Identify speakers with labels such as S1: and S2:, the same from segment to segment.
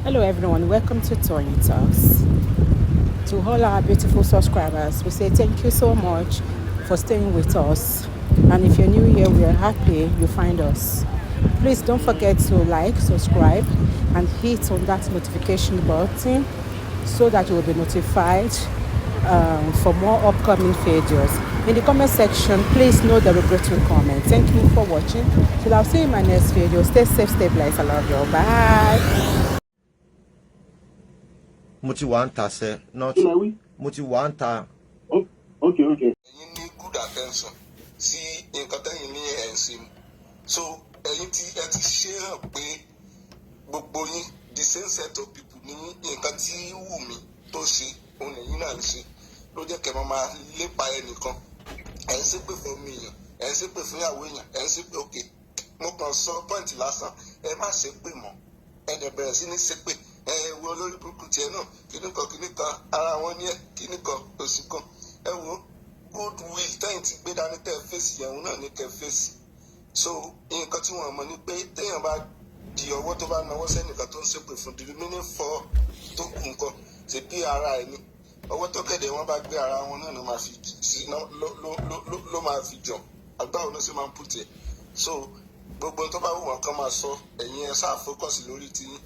S1: Hello everyone, welcome to Tony Talks. To all our beautiful subscribers, we say thank you so much for staying with us. And if you're new here, we are happy you find us. Please don't forget to like, subscribe, and hit on that notification button so that you will be notified for more upcoming videos. In the comment section, please no derogatory comment. Thank you for watching. Till I'll see you in my next video. Stay safe, stay blessed. I love you. Bye.
S2: Mo ti wà ń ta sẹ́, not mo ti wà ń ta.
S3: Okay. Ẹ̀yin ní good attention sí nǹkan tẹ́yin ní ẹ̀ ń ṣe. So ẹ̀yin tí ẹ ti ṣe hàn pé gbogbo yín the same set of people ní nǹkan tí wù mí tó ṣe òun lẹ́yìn náà ń ṣe ló jẹ́ kẹ́ máa lépa ẹnìkan. Ẹ̀ ń ṣépè fún mi èèyàn, ẹ̀ ń ṣépè fún ìyàwó èèyàn, ẹ̀ ń ṣépè òkè. Mo kàn sọ pọ́ìntì lásán, ẹ má ṣépè mọ́, ẹ dẹ̀ bẹ̀rẹ̀ sí ní ṣépè. Wo olórí burúkú tiẹ̀ náà kíní kan ara wọn ní ẹ kíní kan òsì kan ẹ wo good will tẹ́yìn ti gbé dání tẹ́ fèsì yẹn náà ní kẹ́ fèsì. So nǹkan tí wọ́n mọ̀ ni pé téèyàn bá di ọwọ́ tó bá nawọ́ sẹ́nìkan tó ń ṣépè fún the remaining 4 tó kù nǹkan ṣe bí ara ẹ̀ ni ọwọ́ tó kẹ̀dẹ̀ wọ́n bá gbé ara wọn náà ló máa fi jọ àgbáwo ló sì máa ń pùtẹ̀. So gbogbo tó bá wù wọ́n kàn máa sọ ẹ̀yin ẹ sáà fókọ̀sì lórí tiyín.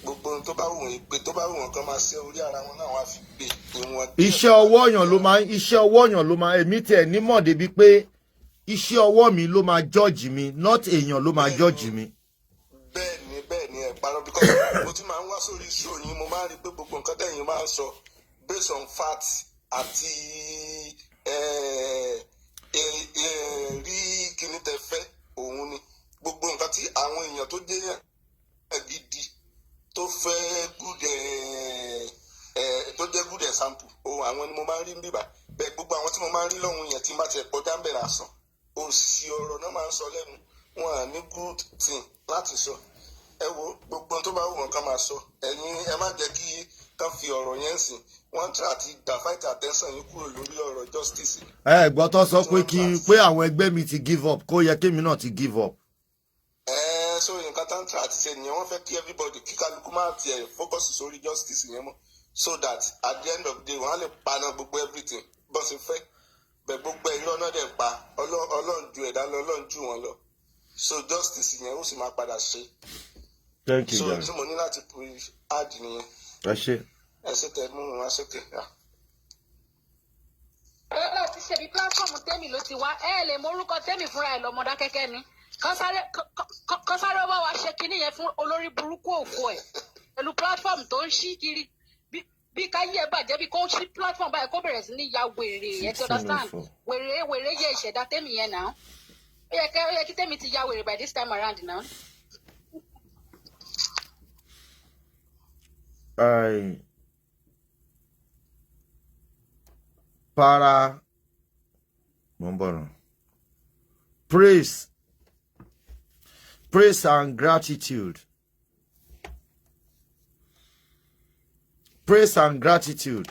S3: Gbogbo ohun tó bá wù wọ́n pé tó bá wù wọ́n kan máa ṣe orí ara wọn náà wá fi gbé ìwọ̀n.
S2: Iṣẹ́ ọwọ́ yàn ló máa èmi tiẹ̀ nímọ̀ débi pé iṣẹ́ ọwọ́ mi ló máa judge mi not èèyàn ló máa judge mi.
S3: Bẹ́ẹ̀ni ẹ parọ́ because mo ti máa ń wá sórí show yín mo máa ń rí pé gbogbo nǹkan tẹ̀yin máa ń sọ based on facts àti rí kíní tẹ fẹ́ òun ni gbogbo nǹkan tí àwọn èèyàn tó jẹ́ yẹn gidi tó fẹ́ tó jẹ́ good example ohun àwọn ni mo máa ń rí bíbá bẹ́ẹ̀ gbogbo àwọn tí mo máa ń rí lọ́hùn yẹn tí n bá tiẹ̀ kọjá ń bẹ̀rẹ̀ àsán òsì ọ̀rọ̀ náà máa ń sọ lẹ́nu wọn à ní good thing láti sọ. Ẹ wo gbogbo tó bá wù wọn ká máa sọ ẹ̀yin ẹ má jẹ́ kí kán fi ọ̀rọ̀ yẹn sìn wọ́n try àti divert attention yín kúrò lórí ọ̀rọ̀ justice.
S2: Gbọ́ tó sọ pé àwọn ẹgbẹ́ mi ti give up kó yẹ kémi náà ti give up.
S3: So nǹkan tá ń try àti ṣe nìyẹn wọ́n fẹ́ kí everybody kí kálukú máa tiẹ̀ focus sórí justice yẹn mọ́ so that at the end of the day wọ́n á lè paná gbogbo everything bó ṣe fẹ́ bẹ̀ gbogbo ẹ̀ lọ́nà dẹ̀ pa ọlọ́run ju ẹ̀dá lọ ọlọ́run jù wọ́n lọ so justice yẹn ó sì máa padà ṣe.
S2: Thank you,
S3: so tí mo ní láti add nìyẹn. ẹ ṣe tẹ mú wọn ṣe tẹ.
S4: ẹ ti ṣe bí platform tẹ́mi ló ti wá ẹ lè mọ orúkọ tẹ́mi fúnra ẹ̀ lọ́mọdá kẹ́kẹ́ ni kọ́sáré wá wá ṣe kinní yẹn fún olórí burúkú òfò ẹ̀ pẹ̀lú platform tó ń ṣí kiri bí káyé ẹ bàjẹ́ bí kò ṣí platform báyìí kó bẹ̀rẹ̀ sí ní ya wèrè ẹ ti understand wèrè yẹ ìṣẹ̀dá tẹ́mi yẹn náà ó yẹ kí tẹ́mi ti ya wèrè by this time around náà.
S2: Para Mombono. Praise and gratitude. Praise and gratitude.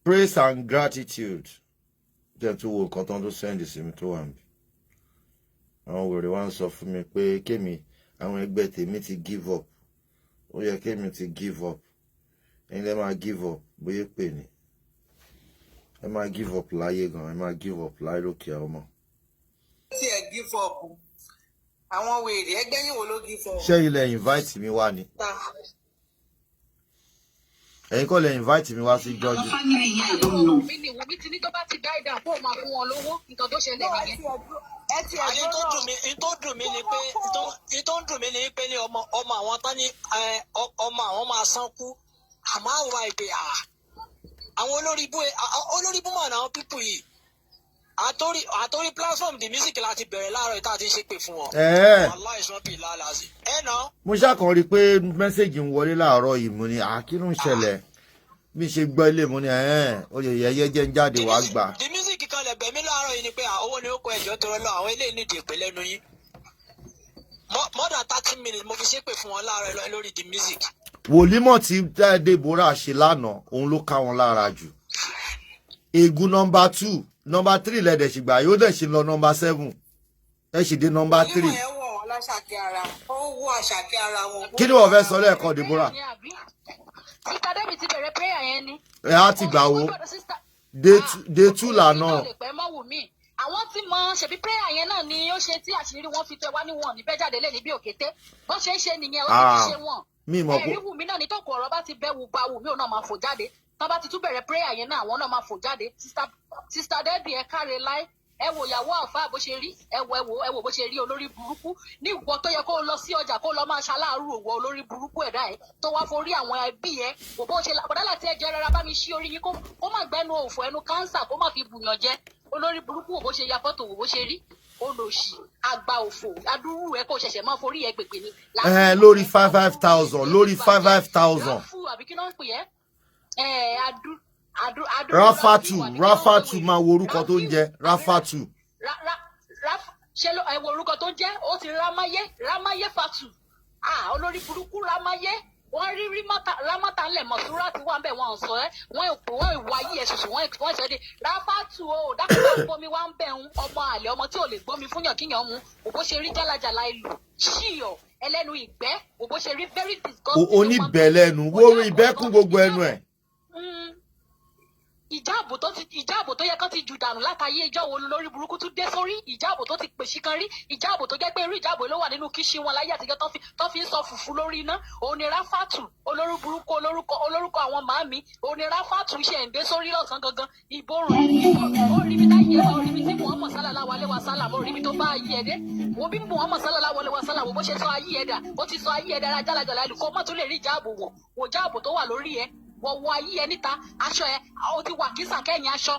S2: Praise and gratitude. Jẹ́ tó wo nǹkan tó ń send sí mi tó wà níbí. Àwọn wèrè wá ń sọ fún mi pé kémi àwọn ẹgbẹ́ tèmi ti give up. Ó yẹ kémi ti give up. Ẹ̀yin lẹ máa give up bóyá pè ní. Ẹ máa give up láyé gan, ẹ máa give up láyé lókè ọmọ.
S5: Tí ẹ give up. Àwọn wèrè ẹgbẹ́ yín wo ló give up?
S2: Ṣé ilẹ̀ invite mi wá ni? Ẹ̀yin kọ́ lẹ invite mi wá sí judge.
S4: Mi ti ní tó bá ti dá ìdá kó máa fún wọn lówó nǹkan tó ṣẹlẹ̀ nìyẹn.
S5: Àyè tó dùn mí ni pé ní ọmọ àwọn tán ní ọmọ àwọn máa sánkú àmọ́ àwọn ìpè àwọn olórí bú mọ̀ àwọn pípù yìí àtórí platform the music láti bẹ̀rẹ̀ láàárọ̀ ìta àti ṣépè fún wọn.
S2: Mo ṣàkàn rí i pé mẹ́sẹ̀gì ń wọlé láàárọ̀ yìí mo ní kí ló ń ṣẹlẹ̀ bí ṣe gbọ́ ilé mo ní oyè yẹyẹ jẹ́ ń jáde wàá gbà.
S5: the music kan lè bẹ̀ mí láàárọ̀ yìí ni pé owó ni ó kọ ẹ̀jọ́ tó lọ àwọn eléyìí nídìí ìpè lẹ́nu yín more than 30 minutes mo fi ṣépè fún wọn láàárọ̀ lórí the music.
S2: Wòlímọ̀ tí Deborah ṣe lánàá òun ló ká wọn lára jù. Ègún number 2, number 3 lẹ́dẹ̀ ṣìgbà yóò dẹ̀ ṣe lọ number 7. Ẹ ṣì dé number 3. Kí ni wọ́n fẹ́ sọ lẹ́ẹ̀kan Deborah?
S4: Sister Debbie ti bẹ̀rẹ̀ prayer yẹn ni.
S2: Ẹ á ti gbà wo. Day 2 lànà.
S4: Àwọn tí mọ ṣebí prayer yẹn náà ni ó ṣe tí àṣírí wọn fi tẹ wá níwọ̀n ní bẹ́jáde lé ní bí òkété. Bó ṣe ń ṣe nìyẹn ó ti ṣe wọn.
S2: Mi mọ̀ pé.
S4: Ẹ̀rí Wùmí náà ní tó kò ọ̀rọ̀ bá ti bẹ́ wù bá Wùmí ò náà máa fò jáde. Tọ́ bá ti tún bẹ̀rẹ̀ prayer yẹn náà àwọn náà máa fò jáde. Sister Debbie ẹ káre láé. Ẹ wo ìyàwó àfáà bó ṣe rí, ẹ wo bó ṣe rí olórí burúkú ní ìwọ tó yẹ kó lọ sí ọjà kó lọ máa ṣaláàrú òwò olórí burúkú ẹ̀dá ẹ̀ tó wá forí àwọn ẹbí ẹ kò bó ṣe bọ̀dá láti ẹjọ́ rárá bá mi ṣí orí yín kó má gbẹ́nu òfò ẹnu káńsà kó má fi bùyàn jẹ olórí burúkú wò bó ṣe ya fọ́tò wò bó ṣe rí olóṣì àgbà òfò adúrú ẹ kó ṣẹ̀ṣẹ̀ máa forí ẹ gbègbè ni.
S2: Lórí 5,000 lórí 5,000.
S4: àbí kí ló ń pè ẹ́
S2: Rafatu máa wo orúkọ tó ń jẹ Rafatu.
S4: Ṣé ẹ wo orúkọ tó ń jẹ ó ti Rámáyé Fatu olórí burúkú Rámáyé wọ́n rí Rámátà ńlẹ̀ Mọ̀súrà tí wọ́n bẹ̀ wọ́n sọ ẹ́ wọ́n ìwà ayé ẹ̀ ṣoṣo wọ́n sọ ẹ́ dé Ráfátù o dákúndà gbomi wá ń bẹ̀ ń ọmọ àlè ọmọ tí ò lè gbomi fúnyàn kíyàn mu òbó ṣe rí jálajàla ìlú ṣíyọ̀ ẹlẹ́nu ìgbẹ́ òbó ṣe rí very disgusting.
S2: Oníbẹ̀lẹ́nu wo ìbẹ́kún gbogbo ẹnu ẹ̀.
S4: Ìjáàbò tó yẹ kán ti jù dànù látàyé ìjọ wo lórí burúkú tún dé sórí ìjáàbò tó ti pèsè kan rí ìjáàbò tó jẹ́ pé irú ìjáàbò ló wà nínú kíṣí wọn láyé àtijọ́ tó fi ń sọ fùfú lórí iná òun ni Ráfátù olórí burúkú olórúkọ àwọn màámi òun ni Ráfátù ṣe ń dé sórí lọ́sàn gangan ìborùn oríbi táyé oríbi tí Muhammad sallallahu alaihi wasallam oríbi tó bá ayé ẹ̀ dé wo bí Muhammad sallallahu alaihi wasallam wo bó ṣe sọ ayé ẹ̀ dà ó ti sọ ayé ẹ̀ dára jálajàla ìlú kó má tún lè rí ìjáàbò wò jáàbò tó wà lórí ẹ̀ wọ ayé ẹ níta aṣọ ẹ o ti wà kísà kẹ́yìn aṣọ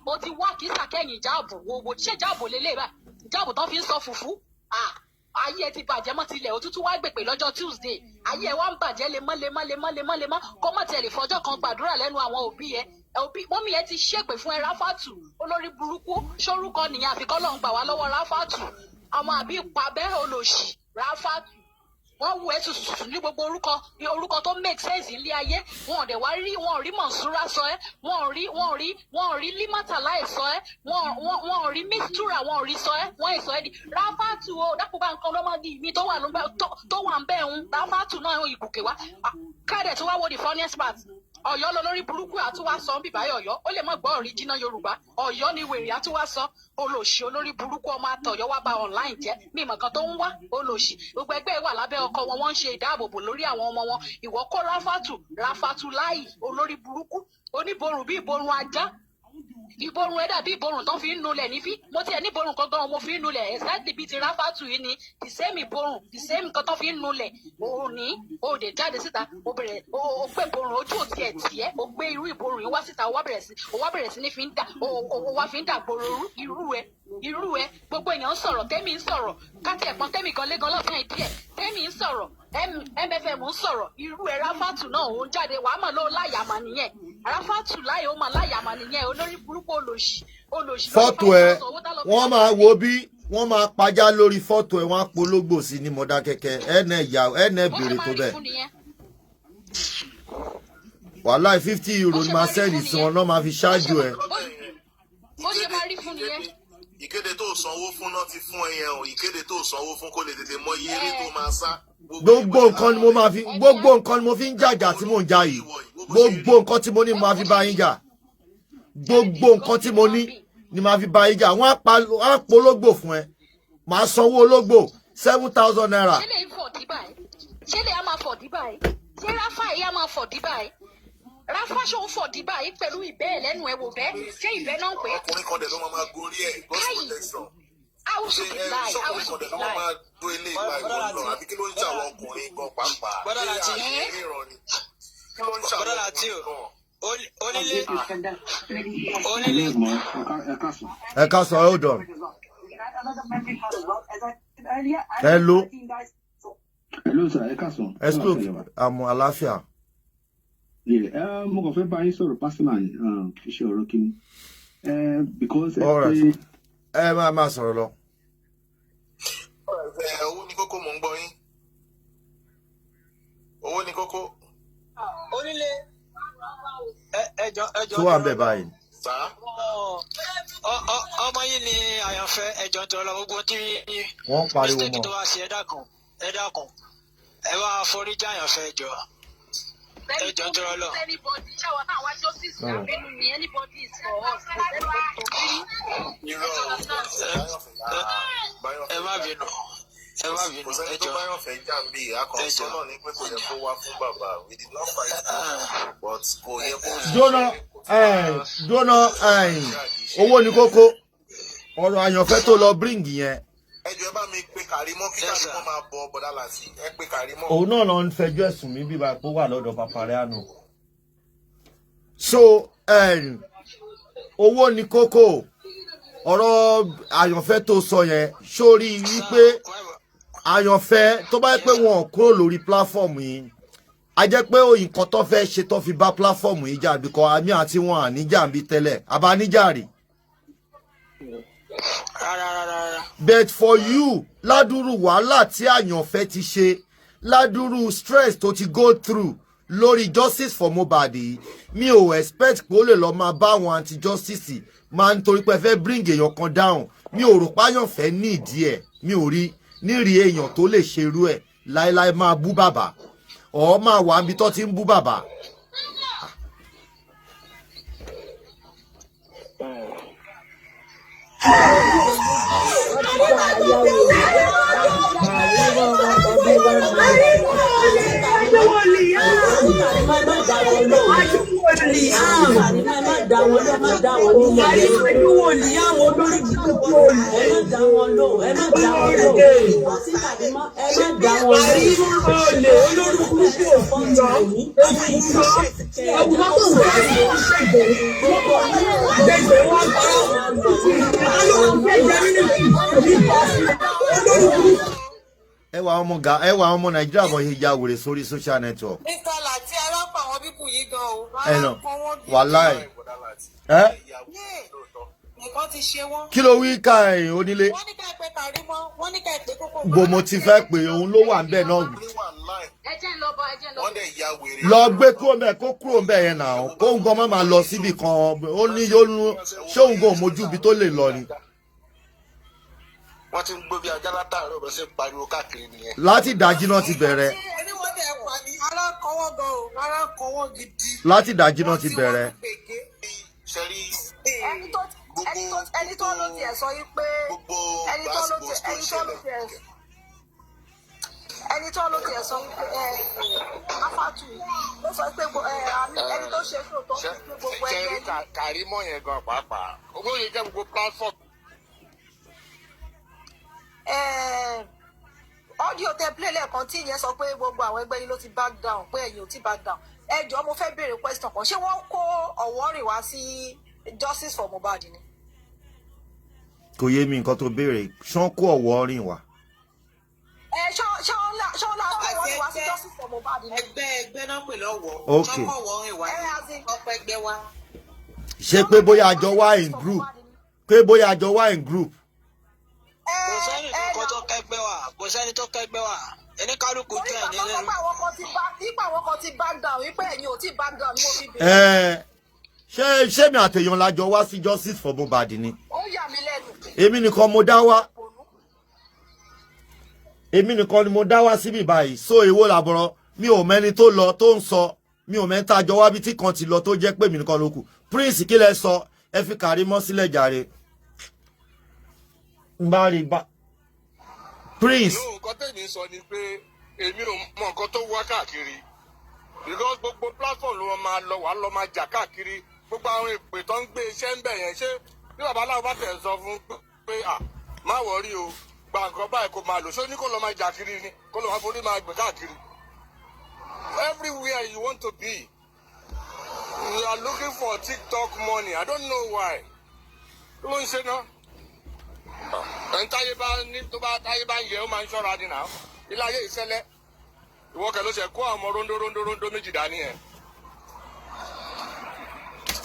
S4: o ti wá kísà kẹ́yìn ìjáàbò wo ṣé ìjáàbò lélẹ̀ bá ìjáàbò tán fi ń sọ fùfú ayé ẹ ti bàjẹ́ mọ́ tilẹ̀ òtútù wá gbèpè lọ́jọ́ Tuesday ayé ẹ wá ń bàjẹ́ lemọ́ kó má tiẹ̀ lè fọjọ́ kan gbàdúrà lẹ́nu àwọn òbí ẹ mọ́mí ẹ ti ṣépè fún ẹ Ráfátù olórí burúkú sórúkọ nìyẹn àfikọ́ lọ́n gbà wá lọ́wọ́ Ráfátù ọmọ àbí ìpàbẹ́ olòṣì Ráfátù wọ́n wù ẹ́ tuntun ní gbogbo orúkọ tó make sense ilé ayé wọn ò dẹ̀ wá rí wọn ò rí Mọ̀nsúrà sọ ẹ́ wọn ò rí Límátà láì sọ ẹ́ wọn ò rí Mistura wọn ò rí sọ ẹ́ wọ́n ì sọ ẹ́ di Ráfátù o dákúbá nǹkan lọ́mọdé mi tó wà ń bẹ̀ ń Ráfátù náà ìgùkè wá káàdẹ̀ tó wá wo the funniest part Ọ̀yọ́ lọ lórí burúkú àtúwá sọ bíbá Ọ̀yọ́ ó lè má gbọ́ original Yorùbá Ọ̀yọ́ ni wèrè àtúwá sọ olòṣì olórí burúkú ọmọ àtọ̀yọ́ wá bá online jẹ́ mímọ̀ kan tó ń wá olòṣì gbogbo ẹgbẹ́ wà lábẹ́ ọkọ wọn wọ́n ń ṣe ìdáàbòbò lórí àwọn ọmọ wọn ìwọ kó Ráfátù láì olórí burúkú oníborùn bí ìborùn ajá ìborùn ẹ dàbí ìborùn tó fi ń nulẹ̀ níbí mo tiẹ̀ ní ìborùn kan gan mo fi ń nulẹ̀ exactly bíi ti Ráfátù yìí ni the same ìborùn the same nǹkan tó fi ń nulẹ̀ òní òde jáde síta ó gbé ìborùn ojú òtí ẹ̀ tiẹ̀ ó gbé irú ìborùn yìí wá síta ó wá bẹ̀rẹ̀ sí ní fi ń dà ó wá fi ń dà gbòòrò irú ẹ gbogbo èèyàn ń sọ̀rọ̀ tẹ́mi ń sọ̀rọ̀ káti ẹ̀pọ̀n tẹ́mi gan lé gan lọ́sàn-án ìdí ẹ̀ tẹ́mi ń sọ̀rọ̀ MFM ń sọ̀rọ̀ irú ẹ Ráfátù náà òun jáde wàá mọ̀ ló láyàmà nìyẹn Ráfátù láyè ó máa láyàmà nìyẹn olórí burúkú olòṣì.
S2: Fọ́tò ẹ wọ́n máa wo bí wọ́n máa pajá lórí fọ́tò ẹ wọ́n á pológbò sí ní Mọdákẹ́kẹ́ ẹ̀ẹ́nẹ̀ bèrè tó bẹ́ẹ̀. wàhálà 50 euro ni máa sẹ́ẹ̀lì sí wọn náà máa fi ṣáájú ẹ.
S4: bó ṣe máa rí fún nìyẹn.
S3: ìkéde tó sanwó fún náà ti fún ẹyẹ o ìkéde tó sanwó fún kó lè tètè mọ iye eré tó máa sá.
S2: gbogbo nǹkan ni mo fi ń jàjà tí mò ń jà yìí gbogbo nǹkan tí mo ní máa fi bá yín jà gbogbo nǹkan tí mo ní ni máa fi bá yín jà wọ́n á pológbò fún ẹ màá sanwó ológbò 7,000 naira.
S4: ṣé lè fọ̀ dí báyìí ṣé lè á máa fọ̀ dí báyìí ṣé Ráfà yìí á máa fọ̀ dí báyìí Ráfà ṣó ń fọ̀ dí báyìí pẹ̀lú ìbẹ́ ẹ̀ lẹ́nu ẹ̀ wò bẹ́ẹ̀ ṣé ìbẹ́ náà ń pè é.
S3: ọkùnrin kan dẹ̀ ló máa gorí ẹ̀ gospel protection.
S4: ṣé
S3: ṣọkùnrin kan dẹ̀ ló máa do ilé ìgbà ìwọ lọ àbí kí ló ń jà àwọn ọkùnrin gan pàápàá.
S5: Gbọ́dọ̀ láti
S3: kí ló ń jà àwọn ọkùnrin gan.
S5: onílé.
S2: ẹ ká sọ hold on. hello.
S6: hello sir ẹ ká sọ.
S2: ẹ spoke àmọ́ àlàáfíà.
S6: mo kàn fẹ́ bá yín sọ̀rọ̀ personal iṣẹ́ ọ̀rọ̀ kìíní. because
S2: ẹ máa sọ̀rọ̀ lọ.
S3: owó ní kókó mò ń gbọ́ yín. owó ní kókó.
S5: onílé. ẹjọ
S2: tó wà ń bẹ̀ báyìí.
S5: ọmọ yìí ni àyànfẹ́ ẹjọ́ tó lọ gbogbo tí
S2: wọ́n pariwo
S5: mistake
S2: mọ́.
S5: tó wá sí ẹ dákun ẹ wá foríjì àyànfẹ́ ẹjọ́ tó lọ. ẹ má bínú ẹjọ́.
S3: Báyọ̀fẹ́ jàǹbí akọ̀ǹsọ náà ní pé kò yẹ kó wá fún bàbá we did not fight but kò yẹ kó.
S2: dúnà owó ní kókó ọ̀rọ̀ àyànfẹ́ tó lọ bring yẹn.
S3: Ẹ jọ̀ọ́ ẹ bá mi pe Karimo kí Karimo máa bọ bọ̀dá láti ẹ pe Karimo.
S2: òun náà lọ ń fẹjọ́ ẹ̀sùn mi bíbá pé ó wà lọ́dọ̀ Paparazzi. So owó ní kókó ọ̀rọ̀ àyànfẹ́ tó sọ yẹn sórí wípé àyànfẹ́ tó bá yẹ pé wọn ò kúrò lórí pláfọ́ọ̀mù yìí a jẹ́ pé nǹkan tó fẹ́ ṣe tó fi bá pláfọ́ọ̀mù yìí jà bíkọ́ àmì àti wọn àníjà ń bí tẹ́lẹ̀ àbáníjà rè. But for you ládùrú wàhálà tí àyànfẹ́ ti ṣe ládùrú stress tó ti go through lórí justice for Mohbad mi ò expect pé ó lè lọ máa bá àwọn anti justice máa ń torí pé fẹ́ bring èèyàn kan down mi ò rò páyànfẹ́ ní ìdí ẹ̀ mi ò rí nírí èèyàn tó lè ṣerú ẹ̀ láéláé máa bú bàbá ọ̀ máa wà níbi tó ti ń bú bàbá. ẹwà ọmọ Nàìjíríà bọ̀ yìí ya wèrè sórí social network.
S7: Mr. Lati arápá àwọn bíbù yìí gan o.
S2: ẹnà wàláì
S7: nǹkan ti ṣe wọ́n.
S2: kí ló wí ká ẹ̀yìn onílé.
S7: wọ́n ní ká ẹ pé Karimo wọ́n ní ká ẹ pé kókó.
S2: gbòmò ti fẹ́ pé òun ló wà ńbẹ̀ náà. lọ gbé kúrò ńbẹ̀ kó kúrò ńbẹ̀ yẹn náà kó ń gan máa lọ síbi kan ó ní ṣé òun gan mójú ibi tó lè lọ ni.
S3: wọ́n ti ń gbó bí ajá látàárọ̀ bó ṣe ń pariwo káàkiri nìyẹn.
S2: láti ìdájí náà ti bẹ̀rẹ̀. láti ìdájí náà ti bẹ̀rẹ̀.
S7: ẹni tó ló tiẹ̀ sọ yìí pé ẹni tó ló tiẹ̀ sọ afáàtù ló sọ pé ẹni tó ṣe fún òótọ́ fún gbogbo ẹgbẹ́ ní.
S3: Karimo yẹn gan pàápàá owó yẹn jẹ́ gbogbo platform.
S7: Audio tẹ play lẹ́ẹ̀kan tí ìyẹn sọ pé gbogbo àwọn ẹgbẹ́ yìí ló ti back down pé ẹ̀yin ò ti back down. Ẹ jọ̀ọ́ mo fẹ́ béèrè question kan ṣé wọ́n kó Ọ̀wọ́rìn wá sí justice for Mohbad ni.
S2: kò yé mi nǹkan tó béèrè ṣán kó Ọ̀wọ́rìn wá.
S7: ṣọ́ọ́lá Ọ̀wọ́rìn wá sí justice for Mohbad ni.
S8: ẹgbẹ́ náà pè lọ́wọ́.
S2: ok
S8: Ọ̀wọ́rìn wá ọ̀pọ̀ ẹgbẹ́ wa.
S2: ṣé pé bóyá àjọ wá in group pé bóyá àjọ wá in group.
S5: kò sẹ́ni tó kẹgbẹ́ wa kò sẹ́ni tó kẹgbẹ́ wa ẹni kálukú jẹ́ ẹni lẹ́nu.
S7: nípa àwọn kan ti back down wípé ẹ̀yin ò ti back down ni mo fi bèrè.
S2: ṣé mi àtẹ̀yàn lájọ wá sí justice for Mohbad ni.
S7: ó yà mí lẹ́nu.
S2: èmi nìkan mo dá wá èmi nìkan ni mo dá wá síbí báyìí so èwo làbọ̀rọ̀ mi ò mẹ́ni tó lọ tó ń sọ mi ò mẹ́ta jọ wá bí tí kan ti lọ tó jẹ́ pé mi nìkan ló kù Prince kí lẹ sọ ẹ fi Karimo sílẹ̀ jàre. n bá rí bá Prince.
S3: nǹkan tẹ̀mí sọ ni pé èmi ò mọ nǹkan tó wá káàkiri because gbogbo platform ló máa lọ wà lọ máa jà káàkiri gbogbo àwọn èpè tó ń gbé iṣẹ́ ń bẹ̀ yẹn ṣé bí babaláwo bá tẹ̀ sọ fún pé má wọrí o gba nǹkan báyìí kó máa lò ṣé ní kó lọ máa jà kiri ni kó lọ máa forí máa gbé káàkiri everywhere you want to be you are looking for TikTok money I don't know why ló ń ṣe náà ẹni táyé bá ní tó bá táyé bá ń yẹ ó máa ń ṣọ́ra ní náà ilé ayé ìṣẹ̀lẹ̀ ìwọ kẹ ló ṣe kó àwọn rondo méjì dání ẹ.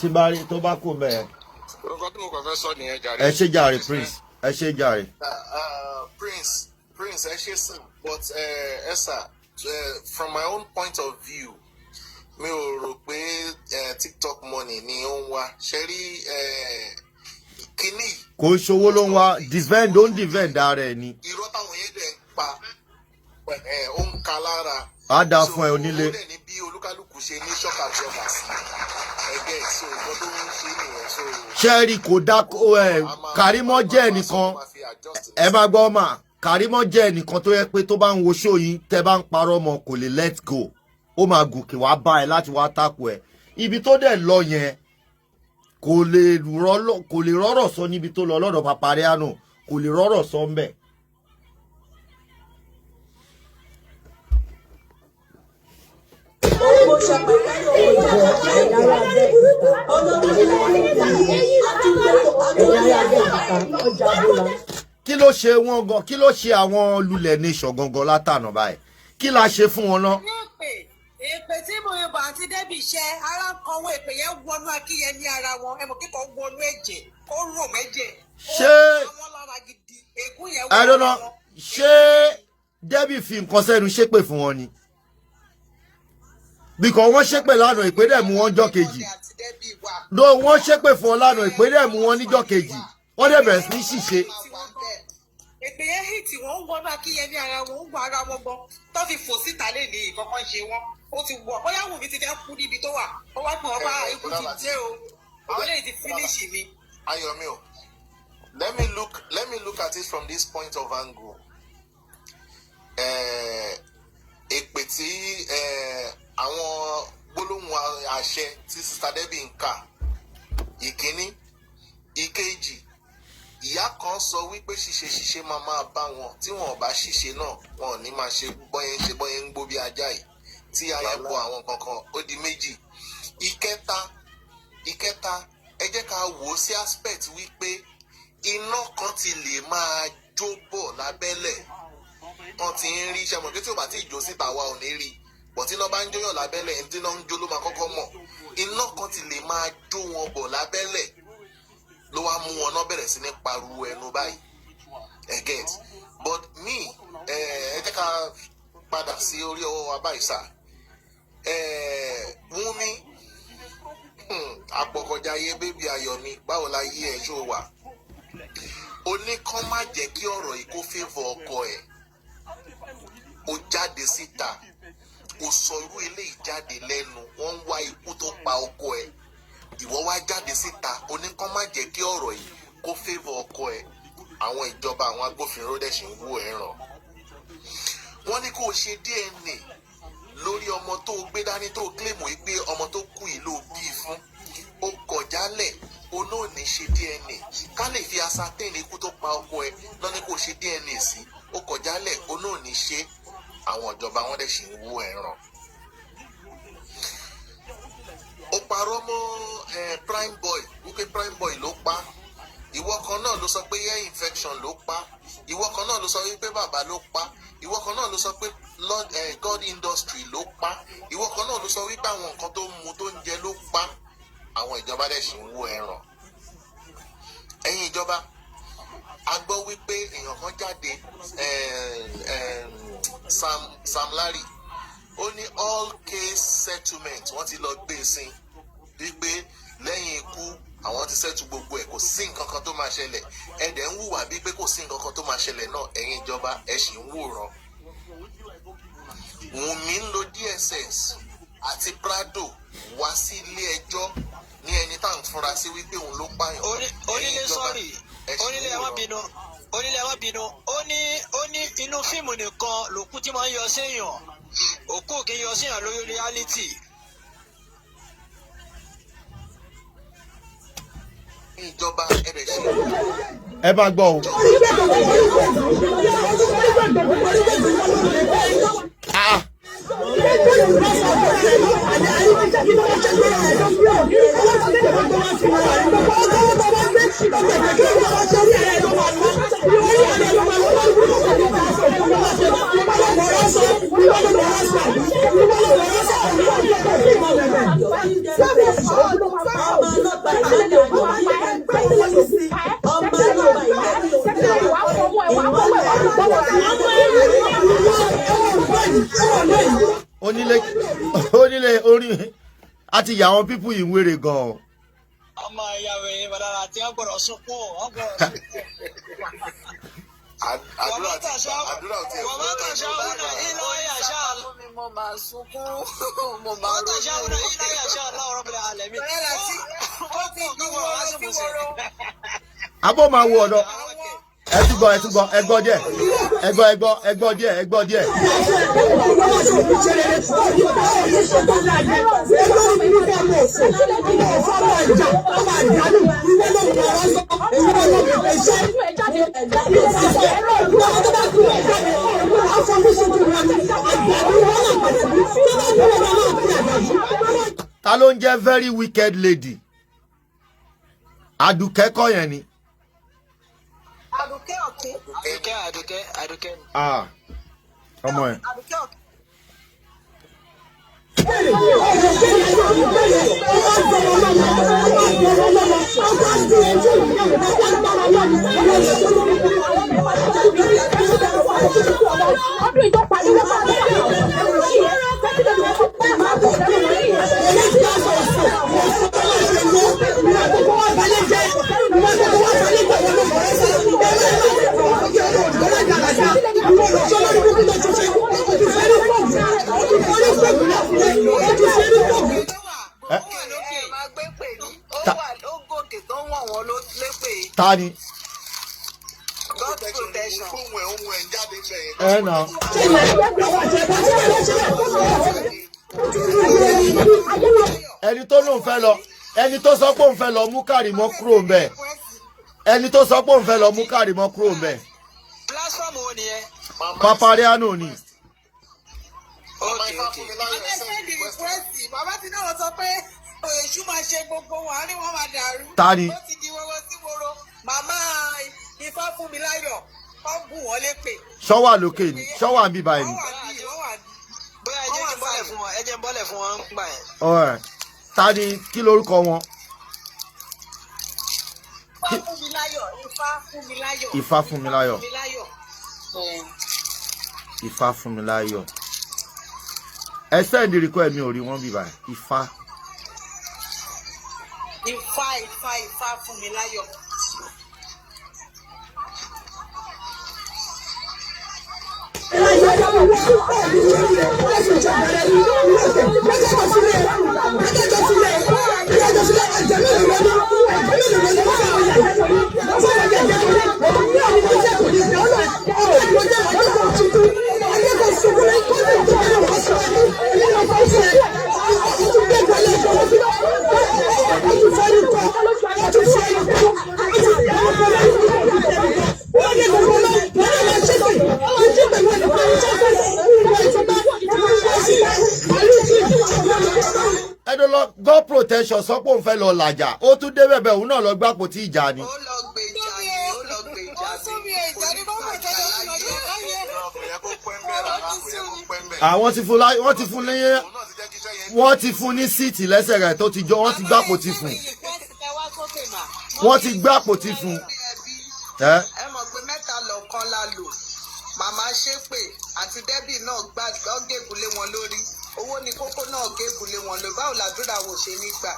S2: tí bá rí tó bá kú bẹ́ẹ̀.
S3: nǹkan tí mo kàn fẹ́ sọ nìyẹn jàre.
S2: ẹ ṣe jàre Prince ẹ ṣe jàre.
S3: Prince ẹ ṣe sìn but ẹ sà from my own point of view mi ò rò pé TikTok money ni ó ń wá ṣe rí kíní.
S2: Kò ṣòwò ló ń wá defend don't defend ara ẹ̀ ni.
S3: Irọ́ táwọn yẹn dẹ̀ ń pa ó ń ka lára.
S2: Á dáa fún ẹ onílé.
S3: ó dẹ̀ ní bí olúkálùkù ṣe ní shock absorber sí ẹgbẹ́ so nǹkan tó ń ṣe nìyẹn so.
S2: Ṣẹ́ẹ̀rì kò dá Karimo jẹ́ ẹnìkan ẹ bá gbọ́ mà Karimo jẹ́ ẹnìkan tó yẹ pé tó bá ń wo show yìí tẹ́ bá ń parọ́ mọ́ kò lè let go ó máa gòkè wá bá ẹ láti wá tako ẹ ibi tó dẹ̀ lọ yẹn kò lè rọ́rọ̀ sọ níbi tó lọ lọ́dọ̀ Papariano kò lè rọ́rọ̀ sọ ń bẹ̀. Kí ló ṣe wọn gan kí ló ṣe àwọn lulẹ̀ nation gangan látànà báyìí kí la ṣe fún wọn náà.
S7: èpè tí mo yọ bá àti débi iṣẹ́ ara ń kan owó èpè yẹn wọnú akíyẹ ní ara wọn ẹmọ kíkọ wọnú ẹ̀jẹ̀ ó rò mẹ́jẹ̀
S2: ṣé
S7: àwọn lára gidi ègún yẹn
S2: I don't know ṣé Debbie fi nǹkan sẹ́nu ṣépè fún wọn ni because wọ́n ṣépè lánàá ìpè dẹ̀ mú wọn jọ́ kejì do wọ́n ṣépè fún wọn lánàá ìpè dẹ̀ mú wọn níjọ́ kejì wọ́n dẹ̀ bẹ̀rẹ̀ sí ní ṣìṣe.
S7: èpè yẹn hì tí wọ́n ń wọnú akíyẹ ní ara wọn ń gbọ́ ara wọn gbọ́ tó fi fò síta lè ní ìkọ̀kan ṣe wọn ó ti wọ bóyá Wùmí ti fẹ́ kú níbi tó wà ó wá pé wọ́n bá ikú ti dé o àwọn lè ti finish mi.
S3: Ayọ̀mí o let me look at it from this point of angle. Èpè tí àwọn gbólóhùn àṣẹ tí Sister Debbie ń kà ìkíní ìkejì ìyá kan sọ wípé ṣìṣe máa bá wọn tí wọn ò bá ṣìṣe náà wọn ò ní máa ṣe bọ́yẹn ń gbó bí ajá yìí tí ayé bọ àwọn kankan ó di méjì. ìkẹta ẹ jẹ́ ká wò ó sí aspect wípé iná kan ti lè máa jó bọ̀ lábẹ́lẹ̀ wọn ti ń rí iṣẹ́ mọ̀ pé tí ò bá tí ì jó síta wa ò ní rí bọ̀ tí iná bá ń jóyàn lábẹ́lẹ̀ ẹni tí iná ń jó ló máa kọ́kọ́ mọ̀ iná kan ti lè máa jó wọn bọ̀ lábẹ́lẹ̀ ló wá mú wọn náà bẹ̀rẹ̀ sí ní pariwo ẹnu báyìí ẹ get but me ẹ jẹ́ ká padà sí orí ọwọ́ wa báyìí sá Wúnmi àpọ̀kọ̀jáyé bébí Ayọ̀mí báwo la yí ẹ̀ ṣó wà ó ní kán má jẹ́ kí ọ̀rọ̀ yìí kó fẹ́fọ̀ ọkọ ẹ̀ ó jáde síta ó sọ irú eléyìí jáde lẹ́nu wọ́n ń wá ikú tó pa ọkọ ẹ̀ ìwọ wá jáde síta ó ní kán má jẹ́ kí ọ̀rọ̀ yìí kó fẹ́fọ̀ ọkọ ẹ̀ àwọn ìjọba àwọn agbófinró dẹ̀ ṣì ń wò ẹ̀ ràn wọ́n ní kó o ṣe DNA lórí ọmọ tó gbé dání tó kílèmù yìí pé ọmọ tó kú yìí ló bí fún ó kọ̀ jálẹ̀ ó náà ní ṣe DNA ká lè fi ascertain ikú tó pa ọkọ ẹ̀ náà ní kó o ṣe DNA sí ó kọ̀ jálẹ̀ ó náà ní ṣe àwọn ìjọba wọn dẹ̀ ṣì ń wò ẹ̀ ràn. ó parọ́ mọ́ prime boy wípé prime boy ló pa ìwọ kan náà ló sọ pé ear infection ló pa ìwọ kan náà ló sọ wípé bàbá ló pa ìwọ kan náà ló sọ pé God industry ló pa ìwọ kan náà ló sọ wípé àwọn nǹkan tó ń mu tó ń jẹ ló pa àwọn ìjọba dẹ̀ ṣì ń wò ẹ̀ràn. ẹ̀yin ìjọba a gbọ́ wípé èèyàn kan jáde Sam Larry ó ní all case settlement wọ́n ti lọ gbé e sí wípé lẹ́yìn ikú àwọn ti settle gbogbo ẹ̀ kò sí nǹkan kan tó máa ṣẹlẹ̀ ẹ dẹ̀ ń hùwà bíi pé kò sí nǹkan kan tó máa ṣẹlẹ̀ náà ẹ̀yin ìjọba ẹ ṣì ń wòran. Wùnmí ń lo DSS àti Prado wá sí ilé ẹjọ́ ní ẹni tá à ń fura sí wípé òun ló pààyàn.
S5: onílé sọ́ọ̀rì onílé ẹ má bínú ó ní inú fíìmù nìkan lòkú tí máa ń yọ séèyàn òkú kì í yọ séèyàn lórí reality.
S3: ìjọba ẹ̀rẹ̀ ṣe.
S2: ẹ bá gbọ́ o. onílé orin àti ìyá àwọn pípù yìí ń wéré gan-an.
S5: ọmọ ìyàwó yìí bàdà àti ọgbọ̀rọ̀ sunkún ọgbọ̀rọ̀ sunkún.
S3: àdúrà tí
S5: wọ́n máa tàṣà ọ̀nà ilé àyàṣà
S7: mo máa sunkún mo
S5: máa tàṣà ọ̀nà ilé àyàṣà láwùrọ̀ bẹ̀rẹ̀ àlẹ́ mi.
S7: ó ti di wọ́rọ́ sí wọ́rọ́.
S2: abọ́ máa wo ọ̀dọ́ ẹ tún gbọ́ ẹgbọ́ díẹ̀ ẹgbọ́ díẹ̀. Ta ló ń jẹ́ very wicked lady? Àdùkẹ́ kọ́ yẹn ni.
S5: Àdùkẹ́.
S2: Ah, ọmọ ẹ̀. Ta ni? Nà. Ẹni tó lóun fẹ́ lọ, ẹni tó sọ pé òun fẹ́ lọ mú Karimo kúrò ńbẹ̀. Ẹni tó sọ pé òun fẹ́ lọ mú Karimo kúrò ńbẹ̀.
S5: Platform wo ni ẹ?
S2: Papariano ni.
S7: Bàbá ti náà sọ pé èṣù máa ṣe gbogbo wọn àárín wọn máa dàrú.
S2: Ta ni?
S7: Ó ti di wọ́wọ́ sí wọ́rọ́. Màmá Ifá fún mi láyọ̀, ó bù wọ́n lépè.
S2: Ṣọ́wà lókè ni, ṣọ́wà ń bí báyìí ni.
S5: Bóyá ẹ jẹ́ ń bọ́lẹ̀ fún wọn gbà yẹn.
S2: Ọ̀rẹ́, ta ni kí lorúkọ wọn?
S7: Ifá fún mi láyọ̀, Ifá fún mi láyọ̀.
S2: Ifá fún mi láyọ̀. Ifá fún mi láyọ̀. Ẹ sẹ́ndì rí kọ́ ẹ̀mí ò rí wọ́n bí báyìí. Ifá.
S7: Ifá fún mi láyọ̀.
S2: God protection sọ pé òun fẹ́ lọ làjà ó tún dé bẹ̀bẹ̀ òun náà lọ gbàpò tí ìjà ni.
S7: Ó lọ gbé ìjà ni.
S2: Àwọn ti fún ní síìtì lẹ́sẹ̀ rẹ̀ tó ti jọ wọ́n ti gbàpò tí fún. Wọ́n ti gbàpò tí fún.
S7: Ẹ mọ̀ pé mẹ́ta lọ̀kan la lò. Màmá ṣépè àti Débì náà gégùlé wọn lórí. Owó ni kókó náà gégùlé wọn lórí. Báwo làdúrà wò ṣe nígbà?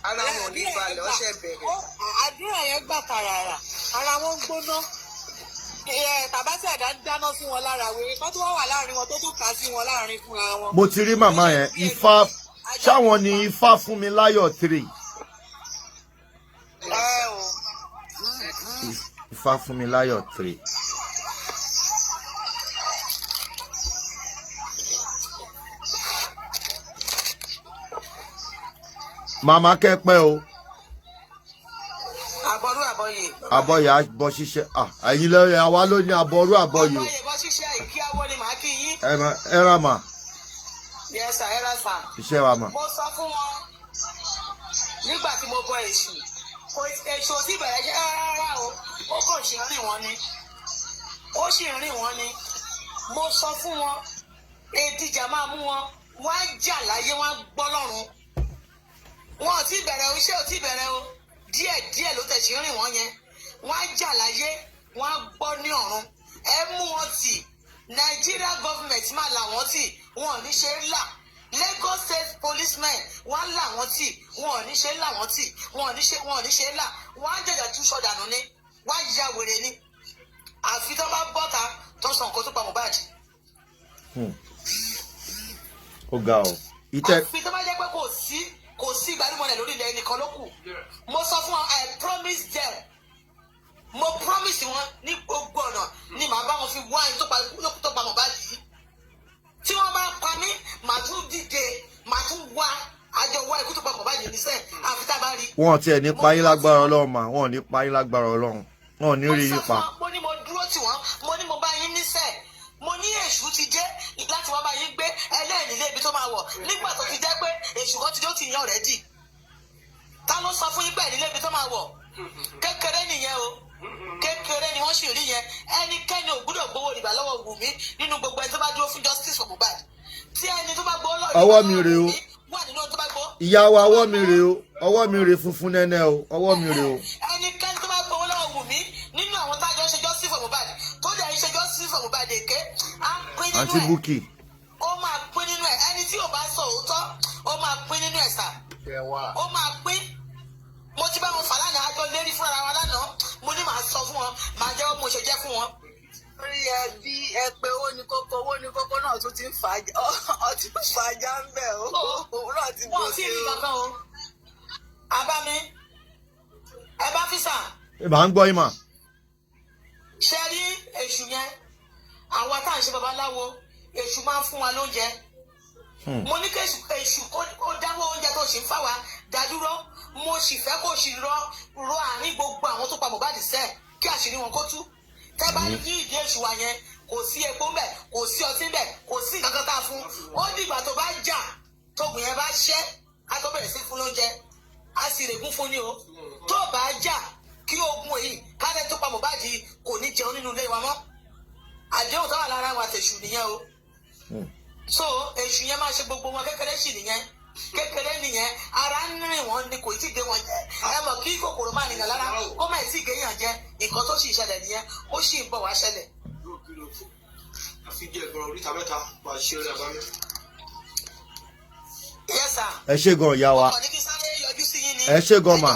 S7: Ara wọn ò ní balẹ̀ ọ̀ṣẹ̀ bẹ̀rẹ̀. Àdúrà yẹn gbà kàràrà. Ara wọn gbóná. Tàbá tí ẹ̀dá ń dáná sí wọn lára wèrè kọ́ tó wà láàrin wọn tó tún kà sí wọn láàrin fúnra wọn.
S2: Mo ti rí màmá yẹn Ifá ṣáwọn ni Ifá fún mi láyọ̀ 3. Ifá fún mi láyọ̀ 3. Màmá kẹ́pẹ́ o.
S7: Àbọ̀rú àbọ̀yè.
S2: Àbọ̀yè àbọ̀ ṣiṣẹ́. Ẹ̀yin lẹ́yìn àwa ló ní àbọ̀rú àbọ̀yè.
S7: Àbọ̀yè bọ́ ṣiṣẹ́ ìkí awọ́ ni màá kí yín.
S2: Ẹ ra mà.
S7: Yes sir, ẹ ra sà.
S2: Iṣẹ́ wa mà.
S7: Mo sọ fún wọn nígbà tí mo bọ èṣù. Èṣù ò sì bẹ̀rẹ̀ jẹ́ rárá o. Ó kàn ṣì ń rìn wọ́n ni. Ó sì ń rìn wọ́n ni. Mo sọ fún wọn. Èdìjà máa mú wọn. Wọ́n á jà láyé, wọ́n á gbọ́ lọ́run. Wọn ò tí bẹ̀rẹ̀ o, iṣẹ́ ò tí bẹ̀rẹ̀ o. Díẹ̀ ló tẹ̀ sí rìn wọ́n yẹn. Wọ́n á jà láyé, wọ́n á gbọ́ ní ọ̀run. Ẹ mú wọn tì. Nigeria government máa là wọ́n tì. Wọn ò ní ṣe é là. Lagos State policemen wọ́n là wọ́n tì wọ́n ò ní ṣe là wọ́n tì wọ́n ò ní ṣe là wọ́n á jẹ̀jẹ̀ tún sọ̀dànù ni wọ́n á ya wèrè ni àfi tó bá bọ́ta tó sọ nǹkan tó pa Mohbad.
S2: Ó ga o.
S7: Àfi tó bá jẹ́ pé kò sí ìgbàlúmọ̀lẹ̀ lórí ilẹ̀ ẹnìkan ló kù. Mo sọ fún wọn I promise them. Mo promise wọn ní gbogbo ọ̀nà ni màá bá wọn fi wá ẹni tó pa Mohbad yìí. Tí wọ́n bá pa mí màá tún dìde màá tún wá àjọ wá ikú tó pa Mohbad yìí níṣẹ́ àfi tá a bá rí.
S2: Wọ́n tiẹ̀ ní pa yín lágbára Ọlọ́run mà wọ́n ní pa yín lágbára Ọlọ́run wọ́n ní rí yín pa.
S7: Mo ní mo dúró tì wọ́n mo ní mo bá yín níṣẹ́ mo ní èṣù ti jẹ́ láti wá bá yín gbé ẹlẹ́ẹ̀ni lébi tó máa wọ̀ nígbà tó ti jẹ́ pé èṣù kan ti dé ó ti yan rẹ̀ dì. Ta ló sọ fún yín pé ẹ̀ní lébi tó máa wọ̀ kékeré nìyẹn o kékeré ni wọ́n sì rí yẹn ẹnikẹ́ni ò gbúdọ̀ gbowó ìgbà lọ́wọ́ Wùmí nínú gbogbo ẹni tó bá dúró fún justice for Mohbad tí ẹni tó bá gbowó lọ́wọ́
S2: ọwọ́ mi rè o
S7: wà nínú tó bá gbowó.
S2: ìyá wa ọwọ́ mi rè o ọwọ́ mi rè funfun nẹ́nẹ́ o ọwọ́ mi rè o.
S7: ẹnikẹ́ni tó bá gbowó lọ́wọ́ Wùmí nínú àwọn tájọ ń ṣe justice for Mohbad tó dẹ̀ ń ṣe justice for Mohbad èké á pín nínú ẹ̀.
S2: Àǹtí Bukky.
S7: Ó máa pín nínú ẹ̀ ẹni tí ò bá sọ òótọ́ ó máa pín nínú ẹ̀ sà. Ó máa pín. Mo ti bá wọn fà lánàá àjọ lérí fúnra wa lánàá mo ní màá sọ fún wọn màá jẹ́wọ́ mo ṣe jẹ́ fún wọn.
S8: Orí ẹbí ẹ pé owó ní kókó náà tún ti ń fàájà ọtí fàájà ń bẹ̀ òun náà ti
S7: wọ́n sì rí kankan o. Abámi ẹ bá fi sà.
S2: ẹ bá ń gbọ́ yín mà.
S7: Ṣé rí èṣù yẹn àwa tá à ń ṣe babaláwo èṣù máa ń fún wa lóúnjẹ. Mo ní kí èṣù kó dáwọ́ oúnjẹ tó ṣì ń fà wá dádúró mo sì fẹ́ kó sì rọ àárín gbogbo àwọn tó pa Mohbad sẹ́ kí àṣírí wọn kó tú. Tẹ́ bá ní ìdí èṣù wa yẹn kò sí epo ńbẹ̀ kò sí ọtí ńbẹ̀ kò sí nǹkan tá a fún ó dìgbà tó bá jà tóògùn yẹn bá ṣẹ́ á tó bẹ̀rẹ̀ sí fún lóúnjẹ á sì règún fún ni o tó bá jà kí oògùn yìí kálẹ̀ tó pa Mohbad yìí kò ní jẹun nínú ilé wa mọ́ àdéhùn tó wà lára wa tẹ̀sù nìyẹn o so èṣù yẹn máa ṣe gbogbo wọn kékeré sì nìyẹn kékeré nìyẹn ara ń rìn wọn ni kò tí ì gé wọn jẹ ẹ mọ̀ kí kòkòrò máa nìyàn lára kó má tí ì géyàn jẹ nǹkan tó sì ṣẹlẹ̀ nìyẹn ó sì ń bọ̀ wá ṣẹlẹ̀.
S2: ẹ ṣé gan ìyá wa ẹ ṣé gan mà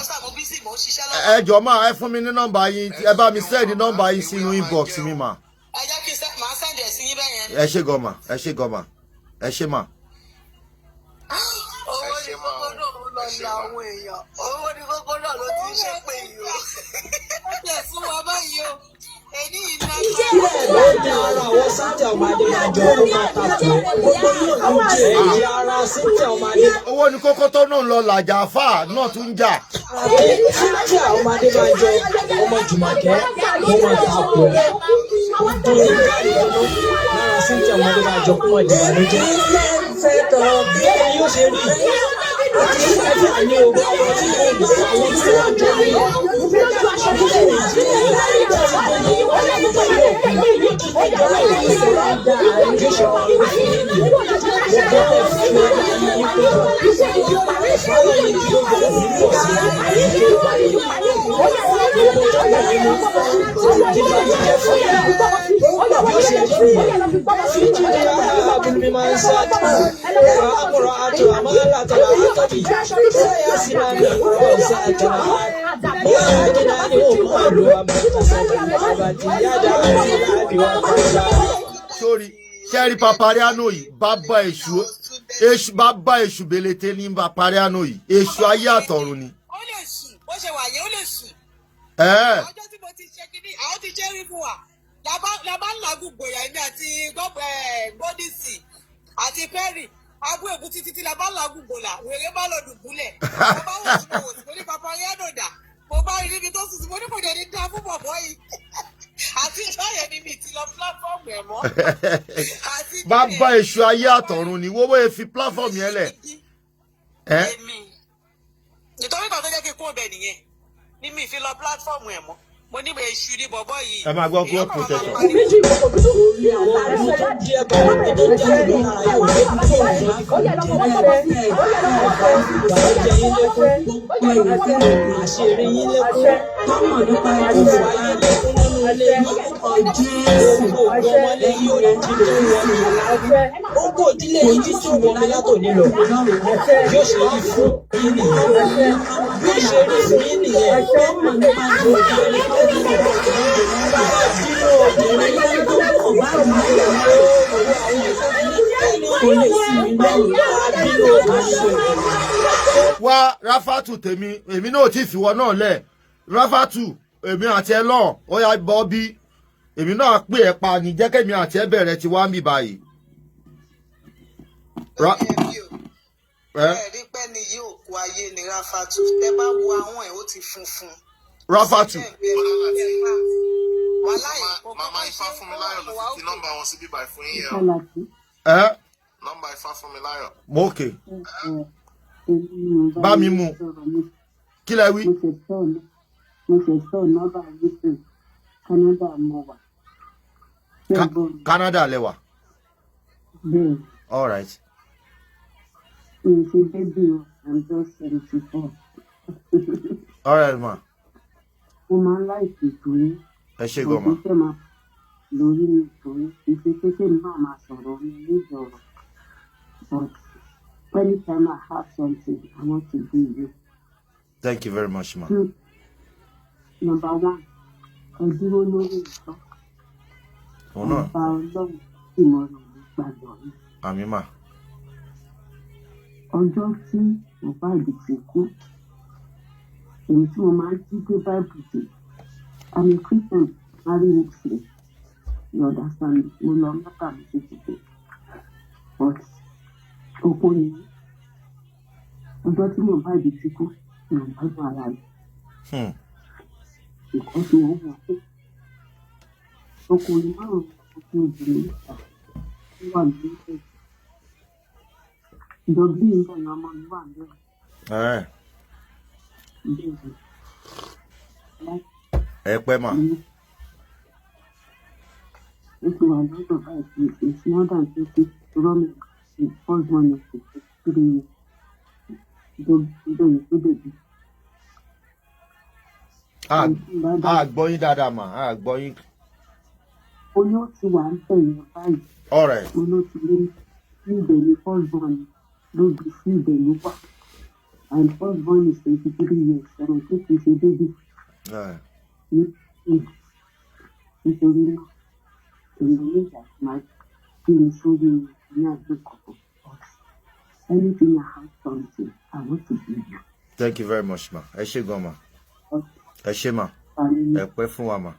S2: ẹ jọ̀ọ́ mà ẹ fún mi ní nọ́mbà yín ẹ bá mi sẹ́ẹ̀dì nọ́mbà yín sínú inbox mi mà.
S7: ẹ jẹ́ kí màá sẹ́ndì ẹ̀ sí yín bẹ́ẹ̀ yẹn.
S2: ẹ ṣé gan mà ẹ ṣé gan mà ẹ ṣé mà.
S8: owó ní kókó náà ló lọ la àwọn èèyàn owó ní kókó náà ló ti ń ṣe pé yìí o. ó jẹ́ fún wa báyìí o èyí iná
S9: ló dé ara àwọn Cynthia ọmọdé àjọ tó máa tàbí gbogbo yóò ló jẹ èyí ara Cynthia ọmọdé.
S2: owó ní kókó tó náà lọ làjà àfà náà tún jà.
S9: Cynthia ọmọdé máa jọ ọmọ Jùmọ̀kẹ́ ọmọ Dàpọ̀ gbogbo ìgbàlè ọmọ lára Cynthia ọmọdé máa jọ kúmọ̀ ìdìbò ló jẹ́. bẹ́ẹ̀ ni yóò ṣe rí àti ìgbàlè àní ogun àwọn tí wọ́n ń bá àwọn tí wọ́n jọ ní
S2: Sorry, Sherry Papariano yìí bàbá èṣù belete ní Papariano yìí èṣù ayé àtọ̀run ni.
S7: ó lè sùn bó ṣe wà yẹn ó lè sùn. ọjọ́ tí mo ti ṣe kínní àwọn ti jẹ́ rí fún wa la bá ń làágùn gbòòyà ẹ̀mí àti gbọ́dìsì àti pẹ́rì agbó èkú títí la bá ń làágùn gbòòlà wèrè bá lọ dùbúlẹ̀ mo bá wọ̀ sí mo ní Papariano dà mo bá rí níbi tó sùn sí mo ní kò dé ní dá fún bọ̀bọ̀ yìí àti ìṣọ́yẹ̀ ni mi ti lọ pílátọ́ọ̀mù ẹ̀ mọ́.
S2: bàbá èṣù ayé àtọ̀run ni wọ́wọ́ ẹ fi pílátọ́ọ̀mù yẹn lẹ̀.
S7: nítorí kan tó jẹ́ kí n kún ọbẹ̀ nìyẹn ni mi fi lọ pílátọ́ọ̀mù ẹ̀ mọ́ mo ní èṣù ní bọ̀bọ̀ yìí.
S2: ẹ máa gbọ́ God protector.
S9: àṣírí yín lẹ́kún gbogbo ọmọ lẹ́yìn òní bínú ó kò dílé yìí tí sùn mọ́ mi látòní lọ yóò ṣe rí fún yín nìyẹn yóò ṣe rí fún yín nìyẹn bàbá bínú obìnrin kò lè sí mi lọ́rùn bínú obìnrin.
S2: Wá Ráfátù tèmi èmi náà ti fìwọ náà lẹ̀ Ráfátù èmi àti ẹ lọ́n ó yá bọ́ bí èmi náà pè ẹ́ pa ní jẹ́ kẹ́mi àti ẹ bẹ̀rẹ̀ ti wá ń bì báyìí.
S7: Ẹ̀rí pẹ́ ni yóò kú ayé ni Ráfátù tẹ́ bá wo àwọn ẹ̀ ó ti funfun.
S2: Ráfátù.
S3: Màmá Ifá fún mi láyọ̀ ló fi nọ́mbà wọn sí bíbá ìfún yín yẹn. Nọ́mbà Ifá fún mi láyọ̀.
S2: Mo kè. Bá mi mú. Kí lẹ wí?
S10: Mo ṣe sọ nọ́mbà yìí Canada mo wà.
S2: Canada lẹ wà.
S10: Bẹ́ẹ̀.
S2: All right.
S10: I'm just 74.
S2: All right, ma.
S10: Mo máa ń láìsí ìtòrí.
S2: Ẹ ṣé gan ma.
S10: Mo fẹ́ máa lórí ìtòrí. Ìṣe kékeré náà máa sọ̀rọ̀ mi níjọ̀rọ̀. But anytime I have something, I want to do it.
S2: Thank you very much, ma.
S10: Number one, ẹ dúró lórí ìtọ́.
S2: Oh no.
S10: Ọba Ọlọ́run ìmọ̀ràn mi gbàgbọ́ mi.
S2: Àmín ma.
S10: Ọjọ́ tí bàbá ìdìtì kú, èyí tí mo máa ń jí gbé Bible dé, I'm a Christian, marry Muslim, you understand me, mo lọ mọ́tà mi títí dé, but òpó ni ọjọ́ tí bàbá ìdìtì kú, mi ò gbádùn ara rẹ̀. Nǹkan tí wọ́n wọ̀ pé ọkùnrin márùn-ún ọkùnrin obìnrin níta wà ní ilé. Ìjọba ìgbà ni ọmọ mi wà bẹ́ẹ̀.
S2: Ẹ pẹ́ mà.
S10: Ó ti wà lọ́dọ̀ báyìí it's more than 20 running the first one of the 3 years. Ìjọba ìgbà
S2: A gbọ́ yín dáadáa mà, a gbọ́ yín.
S10: Oyún ti wà ń bẹ̀rẹ̀ báyìí.
S2: All right.
S10: Oyún ti lé ní ìbẹ̀rẹ̀ first one ló bí sí ìbẹ̀rẹ̀ wà. And first born is 23 years. Ẹ̀rọ tó ti ṣe débi. Nítorí náà, èmi ní ìjà tí máa gbé mi sórí ní àgbékọ̀ọ́. Anything I have something, I want to do it.
S2: Thank you very much, ma. Ẹ ṣé gan ma. Ẹ ṣé ma. Ẹ pẹ́ fún wa ma.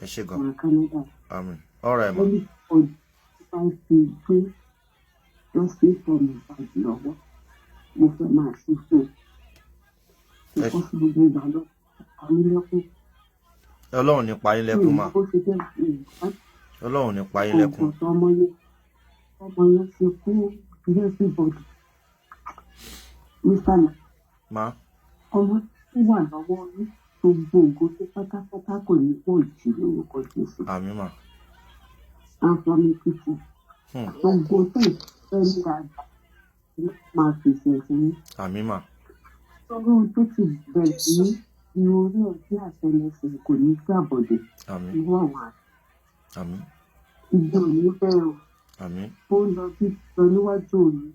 S2: Ẹ ṣé gan. Amen. All right, ma.
S10: Just stay for me, lọ́wọ́. Mo fẹ́ máa ṣe fún ẹ̀kọ́ sí gbogbo ìgbà lọ.
S2: Ọlọ́run ní pa yín lẹ́kún mà. Ọlọ́run ní pa yín lẹ́kún.
S10: Ọmọ yẹn ṣe kú ilé sí bọ́ọ̀dù. Mísàlẹ̀.
S2: Ma.
S10: Ọmọ tí wà lọ́wọ́ ní gbogbo ògo tó pátápátá kò ní pọ̀ jù lórúkọ Jésù.
S2: Àmín mà.
S10: Àǹfààní kìtì. Gbogbo tó ìfẹ́ ní àgbà máa fèsì ẹ̀sìn ní.
S2: Àmín mà.
S10: Ọlọ́run tó ti bẹ̀rẹ̀ ní orí ẹ̀jẹ̀ àtẹlẹsẹ̀ kò ní gbàbọ̀dẹ̀.
S2: Àmín.
S10: Irú àwọn àti.
S2: Àmín.
S10: Ìjọ ní bẹ́ẹ̀ o.
S2: Àmín.
S10: Ó ń lọ bí lọ níwájú òní.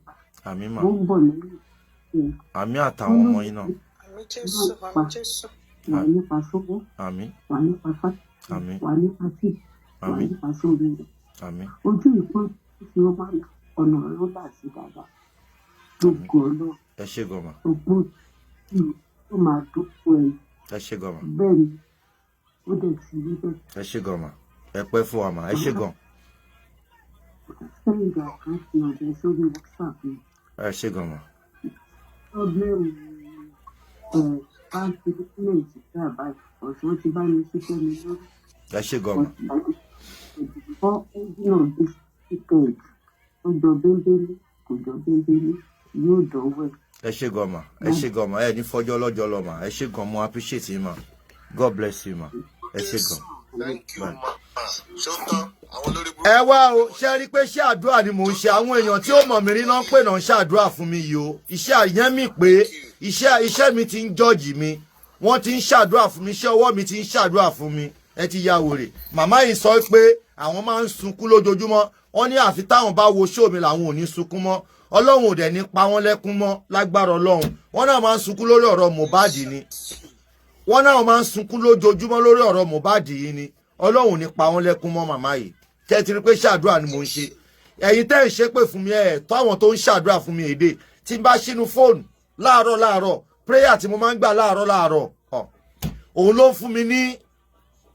S2: Àmín mà.
S10: Ó ń bọ̀ lẹ́yìn.
S2: Àmín àtàwọn ọmọ yín náà.
S7: Àmín Jésù, àmín Jésù.
S10: Wà nípa sówó.
S2: Àmín.
S10: Wà nípa fásitì.
S2: Àmín.
S10: Wà nípa tí. Wà
S2: Àmín.
S10: nípa sórí rẹ̀.
S2: Àmín.
S10: Ojú ìpọ́n tí ó máa ọ̀nà ló là sí dáadáa. Gbogbo ọ̀nà.
S2: Ẹ ṣé gan ma.
S10: Ògbó tí ó máa dúpọ̀ ẹ̀.
S2: Ẹ ṣé gan ma.
S10: Bẹ́ẹ̀ ni ó dẹ̀ ti rí bẹ́ẹ̀.
S2: Ẹ ṣé gan ma. Ẹ pẹ́ fún wa ma. Ẹ ṣé gan.
S10: Sẹ́yìn àkáǹtì ọ̀dẹ sórí WhatsApp mi.
S2: Ẹ ṣé gan ma.
S10: Pọ́blẹ́mù báńkì dọ́kúmẹ̀ntì tí a bá ọ̀sán ti bá mi ṣiṣẹ́ mi lórí.
S2: Ẹ ṣé gan ma.
S10: Fọ́ ẹ́ńjìnà bí tíkẹ́ẹ̀tì ó jọ bẹ́ńbẹ́lí kò jọ bẹ́ńbẹ́lí yóò dánwò ẹ̀.
S2: Ẹ ṣé gan ma. Ẹ ṣé gan ma. Ẹ ní fọjọ́ lọ́jọ́ lọ ma. Ẹ ṣé gan mo appreciate yín ma. God bless you ma. Ẹ ṣé gan.
S3: Thank you ma. Ṣọ́tàn àwọn olórí burúkú.
S2: Ẹ wá o ṣe rí pé iṣẹ́ àdúrà ni mò ń ṣe àwọn èèyàn tí ó mọ̀ mí rí náà ń pè náà ń ṣàdúrà fún mi yìí o iṣẹ́ àyẹn mi pé iṣẹ́ mi ti ń jọ́ọ̀jì mi wọ́n ti ń ṣàdúrà fún mi iṣẹ́ ọwọ́ mi ti ń ṣàdúrà fún mi ẹ ti ya wèrè. Màmá yìí sọ pé àwọn máa ń sunkún lójoojúmọ́. Wọ́n ní àfi táwọn bá wo show mi làwọn ò ní sunkún mọ́. Ọlọ́run ò dẹ̀ ní pa wọ́n lẹ́kún mọ́ lágbára Ọlọ́run. Wọ́n náà máa ń sunkún lórí ọ̀rọ̀ Mohbad ni. Wọ́n náà máa ń sunkún lójoojúmọ́ lórí ọ̀rọ̀ Mohbad yìí ni. Ọlọ́run ò ní pa wọ́n lẹ́kún mọ́ màmá yìí. Tẹ́ ti rí pé ṣàdúrà ni mò ń ṣe. Ẹ̀yin tẹ́ ń ṣépè fún mi tó àwọn tó ń ṣàdúrà fún mi èdè. Tí n bá ṣínú fóònù láàárọ̀ prayer tí mo máa ń gbà láàárọ̀ òun ló fún mi ní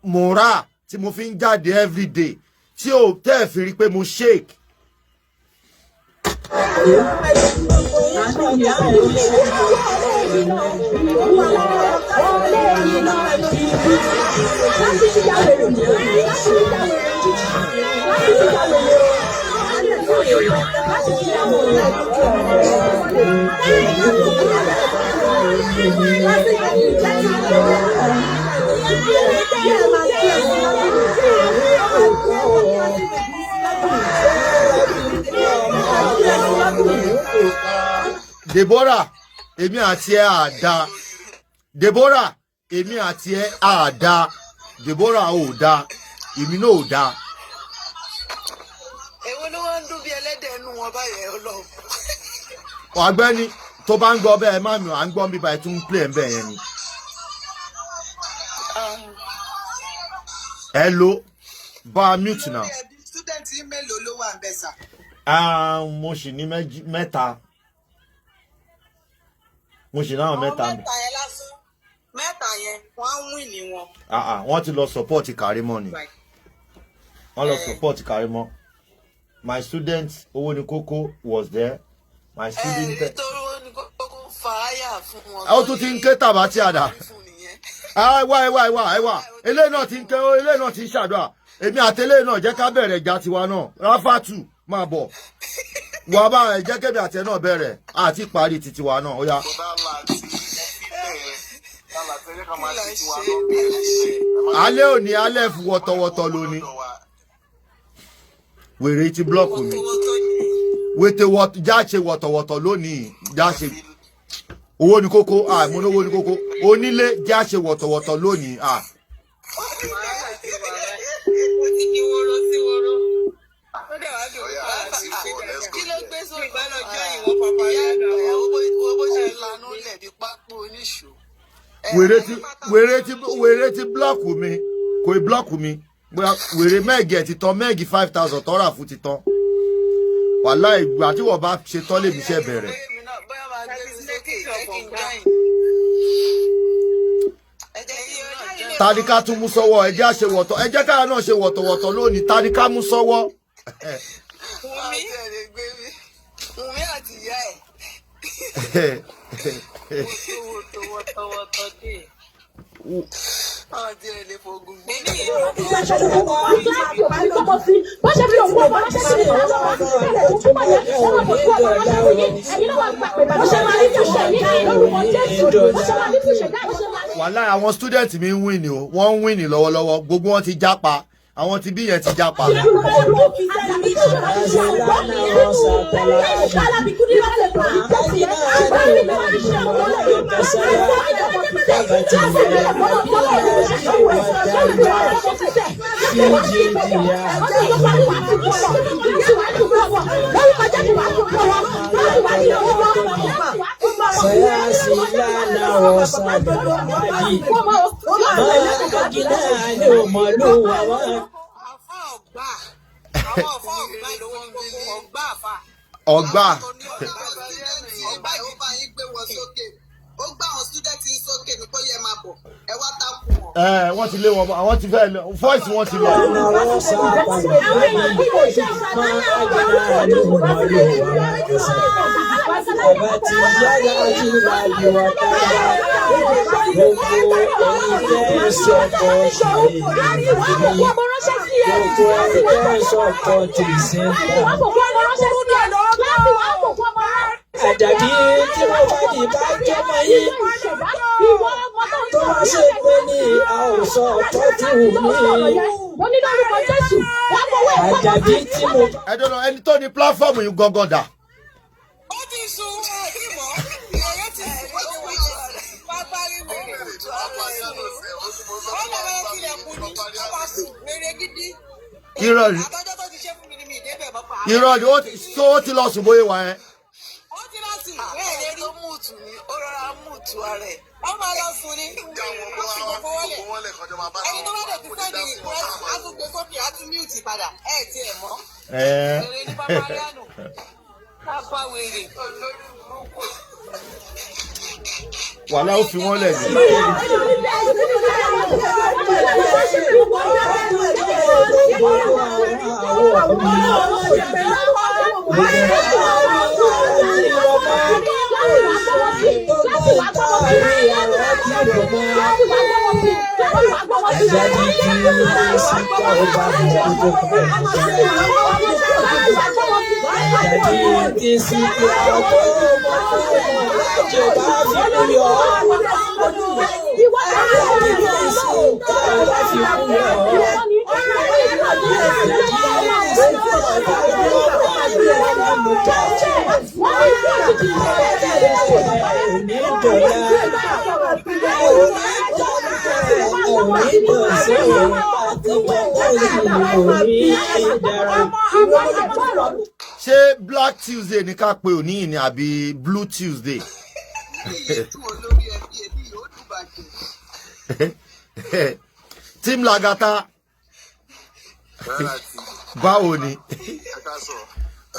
S2: moral tí mo fi ń jáde everyday tí ò tẹ́ fi rí pé mo shake. Deborah, èmi àti ẹ àdá. Deborah, èmi àti ẹ àdá. Deborah ò dá, èmi náà ò dá.
S8: Èwo ló wá ń dún bí ẹlẹ́dẹ̀ inú wọn báyẹn Ọlọ́run.
S2: Ọ̀gbẹ́ni tó bá ń gbọ́ bẹ́ẹ̀ má mi à ń gbọ́ bí báyìí tún play ń bẹ̀ yẹn ni. Hello, bá a mute now.
S7: Student mélòó ló wà ń bẹ̀ sà?
S2: Mo sì ní mẹ́ta. Mo sì náà mẹ́ta mi.
S7: Mẹ́ta yẹn lásán. Mẹ́ta yẹn wọ́n á win ní wọn.
S2: Wọ́n ti lọ support Karimo ni. Wọ́n lọ support Karimo. My student Owónikókó was there. My student.
S8: Nítorí Owónikókó fàáyà fún wọn.
S2: Ó tún ti ń ké tàbá tí a dà. Wá. Eléyìí náà ti ń ké, eléyìí náà ti ń ṣàdúrà. Èmi àti eléyìí náà jẹ́ ká bẹ̀rẹ̀ ìjà tiwa náà. Ráfátù máa bọ̀. Wà bá ẹ̀ jẹ́ kébì àti ẹ̀ náà bẹ̀rẹ̀. Àti parí titi wa náà. Ó yá. Alẹ́ òní alẹ́ fún wọ̀tọ̀wọ̀tọ̀ lóní. Wèrè ti blọ́ọ̀kù mi. Wètè jáṣe wọ̀tọ̀wọ̀tọ̀ lónìí. Jáṣe. Owónikókó, mo ní Owónikókó. Onílé jáṣe wọ̀tọ̀wọ̀tọ̀ lónìí.
S8: Kí ló gbé sórí ìbálòjọ́ ìwọ̀n pàpà yẹn náà? Owó bó ṣe lanú lẹ̀ bí pápó oníṣòó.
S2: Wèrè ti blọ́ọ̀kù mi. Kò ì blọ́ọ̀kù mi. Wèrè mẹ́ẹ̀gì ẹ̀ ti tán mẹ́ẹ̀gì 5,000 tọ́ra fún ti tán. Wàláhì ìgbà tí wọ́n bá ṣe tán lèmi iṣẹ́ bẹ̀rẹ̀. Tàdíká tún mú sọ́wọ́ ẹjẹ́ àṣẹ wọ̀tọ̀ ẹjẹ́ káà náà ṣe wọ̀tọ̀wọ̀tọ̀ lónìí tàdíká mú sọ́wọ́.
S8: Wùmí àti ìyá ẹ̀. Wọ̀tọ̀wọ̀tọ̀ dé. Àti ẹ̀ lè fogun gbé.
S11: Bó ṣe fi òkú ọmọ ránṣẹ́ sí ìlú lọ́wọ́ sílẹ̀ tó túmọ̀ yẹn wọ́n mọ̀ fún ọmọ ránṣẹ́ sí yín ẹ̀yin náà wà gbà pé bó ṣe máa rí fúnṣẹ̀ yín lórúkọ Jésù bó ṣe máa rí fúnṣẹ̀ dáhùn ṣe máa rí.
S2: Wàhálà àwọn student mi ń win ni o wọ́n ń win lọ́wọ́lọ́wọ́ gbogbo wọn ti jápa àwọn ti bí yẹn ti jápa. Ọgbà.
S7: Ọgbà yóò bá yín gbé wọn sókè. Ó gbá àwọn student yín sókè ní kó yẹ máa bọ̀. Ẹ wá takú wọn.
S2: Wọ́n ti lé wọn àwọn ti fẹ́ voice wọn ti lọ.
S9: Àjàdí tí wọ́n bá di bá jọmọ yín tó wá ṣe pé ní àwòsàn tọ́jú mi. Àjàdí tí mo.
S2: Ẹ dọ́nà ẹni tó ní pílàfọ́ọ̀mù yìí gangan dà.
S8: Ó ti sùn ìmọ̀ ìyẹn ti sùn pápá rí mi.
S2: irọ́ ni ó ti lọ sùn bóyá wà ẹ́.
S8: Ó ti lọ sùn bẹ́ẹ̀ lè rí múùtù ni ó rọra múùtù rẹ̀. Ó máa lọ sùn ní ẹni tó bá dẹ̀ ti sẹ́ni ìpẹ́sì á tún gbé sókè á tún míùtì padà ẹ̀ tí ẹ̀ mọ́. Èrè ní Papariano. Kápá wèrè.
S2: Wàhálà ó fi wọ́n lẹ̀ ní. Ṣé Black Tuesday ní ká pe òní ní àbí Blue Tuesday? Team Lagata báwo ni?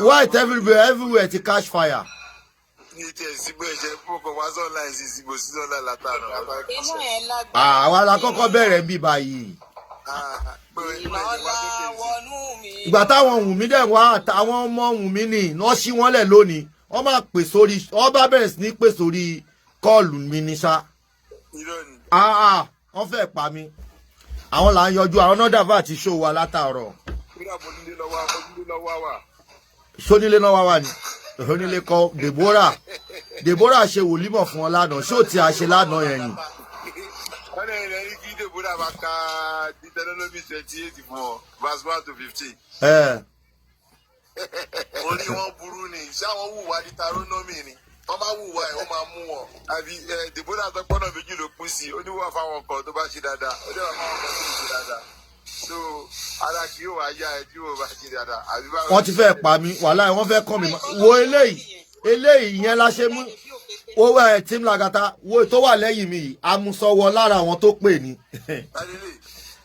S2: White everywhere ti catch fire. Àwọn alákọ̀ọ́kọ́ bẹ̀rẹ̀ ń bí báyìí. Ìgbà táwọn Wùnmí dẹ̀ wá àtàwọn ọmọ Wùnmí ni wọ́n ṣí wọ́n lẹ̀ lónìí wọ́n máa pè sórí wọ́n bá bẹ̀rẹ̀ sí ní pè sórí kọ́ọ̀lù mi ní sá. Wọ́n fẹ́ pa mí àwọn là ń yọjú àwọn nọ́dàbà àti ṣó wa látàárọ̀. Ṣónílé náà wá wà ní onílé kọ Deborah ṣe wòlímọ̀ fún ọ lánàá ṣó tí a ṣe lánàá yẹn ni.
S3: Deborah máa ka Deuteronomy 28 fún ọ verse 1 to 15. Orí wọn burú ni ṣé àwọn wùwà Deuteronomy ni wọ́n máa wùwà ẹ̀ wọ́n máa mú wọn àbí Deborah tó pọ́nà méjì ló pín sí oníwà fáwọn kan tó bá ṣe dáadáa oníwà fáwọn kan tó ṣe dáadáa so ara kì yóò wá yá ẹ tí yóò bá ṣe dáadáa.
S2: Wọ́n ti fẹ́ pa mí wàhálà wọ́n fẹ́ kọ́ mi wo eléyìí yẹn la ṣe mú owó ẹ̀ Team Lagata wo tó wà lẹ́yìn mi yìí amúsọwọ́ lára àwọn tó pè ní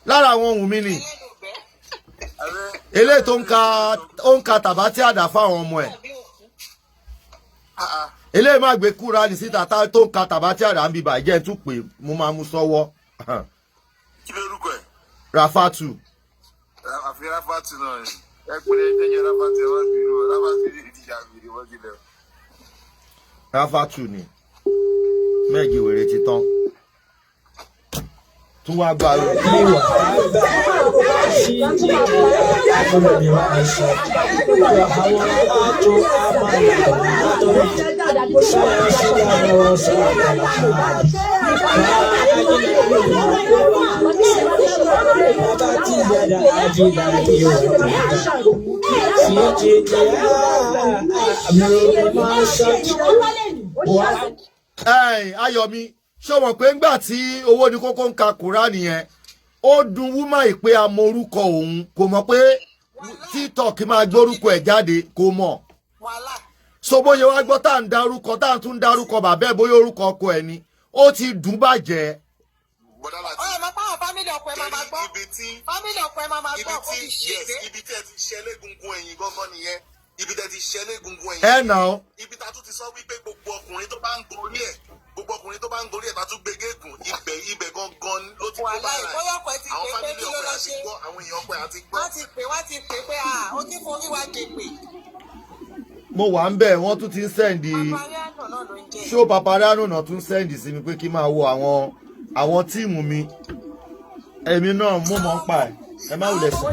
S2: lára àwọn ohun mi ni eléyìí tó ń ka tàbátí àdá fáwọn ọmọ ẹ̀ eléyìí má gbé kúra ní síta tó ń ka tàbátí àdá ń bí bàjẹ́ tún pé mo máa mú sọ́wọ́.
S3: Kí lórúkọ ẹ̀?
S2: Rafatu.
S3: Àfi Rafatu náà ni ẹ pè é tẹ́jẹ́ Rafatu ẹ̀ wọ́n ti rò Rafatu ní ìdíjà àgbèrè wọ́n ti lẹ̀.
S2: Rafatu ni méjì wèrè ti tán tún wá gba ìwà Ayọ̀mí ṣé mọ̀ pé ńgbà tí owó ní kókó ń ka Kùránì yẹn ó dùn wúmà ìpè amorúkọ òun kò mọ̀ pé TikTok máa gbórúkọ ẹ̀ jáde kò mọ̀ so bóyá wá gbọ́ tá à ń darúkọ tá à ń tún darúkọ bàbá ẹ̀ bóyá orúkọ ọkọ ẹ̀ ni ó ti dùn bàjẹ́.
S8: Ọ̀rẹ́ máa pàwọn fámìlì ọkọ ẹ̀ máa gbọ́ fámìlì ọkọ ẹ̀ máa gbọ́ ó ti ṣe é.
S3: Ibi tí ẹ ti ṣẹlẹ̀ gungun ẹ̀yìn gángan nìyẹn ibi tẹ́ ti ṣẹlẹ̀ gungun ẹ̀yìn.
S2: Ẹ nà ó.
S3: Ibi tá a tún ti sọ wípé gbogbo ọkùnrin tó bá ń gorí ẹ̀ gbogbo ọkùnrin tó bá ń gorí ẹ̀ tá a tún gbé géègùn ibẹ̀ gangan ló ti kó bára ẹ̀. Àwọn fámìlì ọkọ ẹ̀ àti gbọ́ àwọn èèyàn ọkọ ẹ̀ àti gbọ́.
S8: Wọ́n ti pè pé ó ti forí wa gbègbè.
S2: Mo wà ń bẹ̀ wọ́n tún ti ń sẹ́ǹdì ṣó Papariano náà tún sẹ́ǹdì sí mi pé kí n máa wo àwọn tíìmù mi èmi náà mo mọ̀ ń pa ẹ̀ ẹ má wulẹ̀ sí.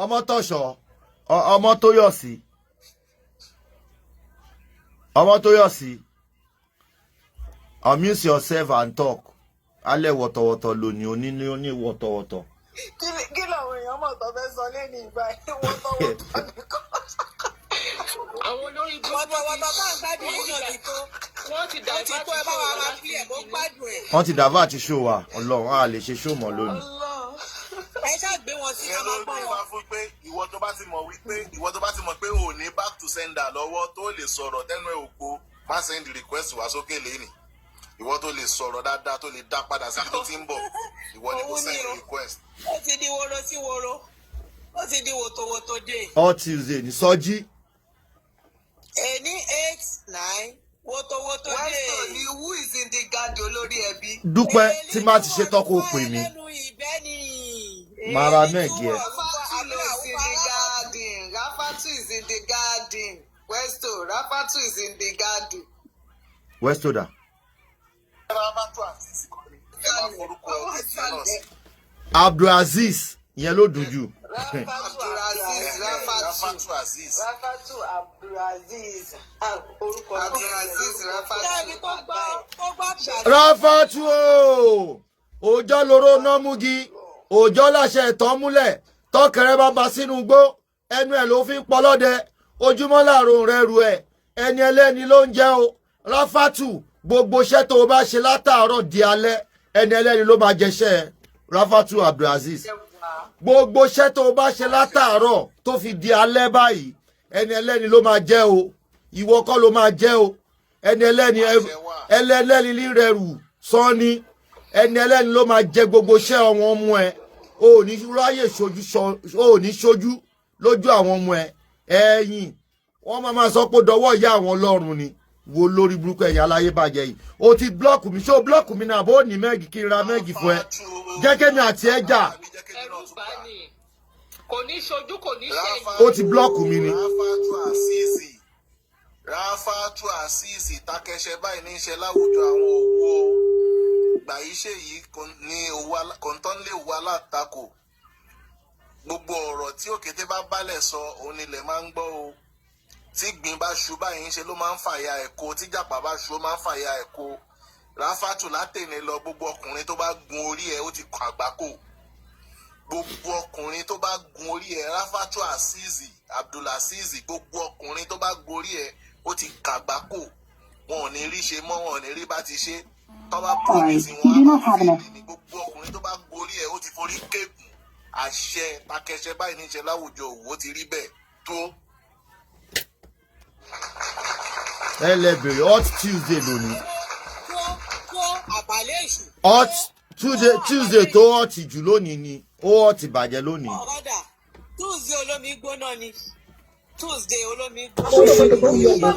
S2: ọmọ tọ̀ṣọ́ ọmọ tó yọ̀ sí amuse yourself and talk alẹ́ wọ̀tọ̀wọ̀tọ̀ lónìí oní wọ̀tọ̀wọ̀tọ̀.
S8: kí làwọn èèyàn mọ̀ tó fẹ́ sọ lẹ́nu ìgbà wọ́tọ̀wọ̀tọ̀ nìkan.
S4: àwọn olórí
S8: wọ́tọ̀wọ̀tọ̀ bá ń gbádùn yíyan ti tó
S4: wọ́n ti dá
S8: ẹ bá wa máa fi ẹ̀ bó gbádùn ẹ̀.
S2: wọ́n ti dàbà àti ṣó wa ọlọ́run a lè ṣe ṣó mọ́ lónìí.
S8: ẹ ṣàgbé wọn sí ká máa gbọ́ wọn.
S3: fún pé ìwọ tó bá ti mọ̀ pé ò ní back to sender lọ́wọ́ tó lè sọ̀rọ̀ tẹ́nu ẹ̀ ògbó má send request wá sókè lẹ́nìí ìwọ tó lè sọ̀rọ̀ dáadáa tó lè dá padà sí tó ti ń bọ̀ ìwọ ni kò send request.
S8: ó ti di woro sí woro ó ti di wòtòwòtò dé.
S2: all Tuesday ní sọjí.
S8: Èní 8-9 wòtòwòtò dé.
S7: Wẹ́sọ̀ ni who is in the garden olórí ẹbí.
S2: dúpẹ́ tí má ti ṣe tọ́kọ pè mí. mara mẹ́gì ẹ̀.
S7: Rafatu is in the garden. Westo, Rafatu is in the garden.
S2: Westo da. Abdulaziz ìyẹn ló dùn jù. Rafatu o òjò lóró nọmúgi òjò láṣẹ ìtàn múlẹ̀ tọkẹrẹ bá ba sínú gbó ẹnu ẹ̀ ló fi ń pọlọ́dẹ ojúmọ́ láàrún rẹ̀ rù ẹ̀ ẹni ẹlẹ́ni ló ń jẹ́ o. Rafatu gbogbo iṣẹ́ tó o bá ṣe látàárọ̀ di alẹ́ ẹni ẹlẹ́ni ló máa jẹṣẹ́ Rafatu Abdulaziz gbogbo iṣẹ́ tó o bá ṣe látàárọ̀ tó fi di alẹ́ báyìí ẹni ẹlẹ́ni ló máa jẹ́ o ìwọ kọ́ ló máa jẹ́ o ẹni ẹlẹ́ni rírẹ̀rù sọ́ni ẹni ẹlẹ́ni ló máa jẹ gbogbo iṣẹ́ àwọn ọmọ ẹ o ò ní ráyè ṣojú lójú àwọn ọmọ ẹ ẹ̀yìn wọ́n máa sọ pé dọwọ́ ìyá àwọn ọlọ́run ni wo lórí burúkú ẹ̀yà aláyé bàjẹ́ yìí o ti blọ́ọ̀kù mi ṣé o blọ́ọ̀kù mi náà bó ní mẹ́gì kí n ra mẹ́gì fún ẹ jẹ́ kémi àti ẹ jà.
S4: kò ní ṣojú kò ní ṣẹ̀yìn.
S2: o ti blọ́ọ̀kù mi ni.
S3: Rafatu Azeez takẹsẹ báyìí ní í ṣe láwùjọ àwọn òwò gbàyíṣe yìí ní kòńtọ́nlé òwò alátakò gbogbo ọ̀rọ̀ tí òkété bá bálẹ̀ sọ òun nílẹ̀ máa ń gbọ́ o tí gbìn bá ṣu báyìí ń ṣe ló máa ń fàya ẹ̀kọ́ tí jàpá bá ṣu ó máa ń fàya ẹ̀kọ́ Rafatu látẹ̀lé lọ gbogbo ọkùnrin tó bá gun orí ẹ̀ ó ti kọ àgbákò gbogbo ọkùnrin tó bá gun orí ẹ̀ Rafatu Azeez Abdulaziz gbogbo ọkùnrin tó bá gun orí ẹ̀ ó ti kàgbákò wọn ò ní rí ṣe mọ́ wọn ò ní rí bá ti ṣe tó bá promise wọn á máa fi ní gbogbo ọkùnrin tó bá gun orí ẹ̀ ó ti forí kéèkù àṣẹ takẹsẹ báyìí ní í ṣe láwùjọ òwò ti rí bẹ́ẹ̀ tó.
S2: ẹ lẹ bèrè hot Tuesday lónìí. hot Tuesday tó hot jù lónìí ni ó hot bàjẹ́ lónìí.
S8: Tuesday olómi gbóná ni Tuesday olómi gbóná.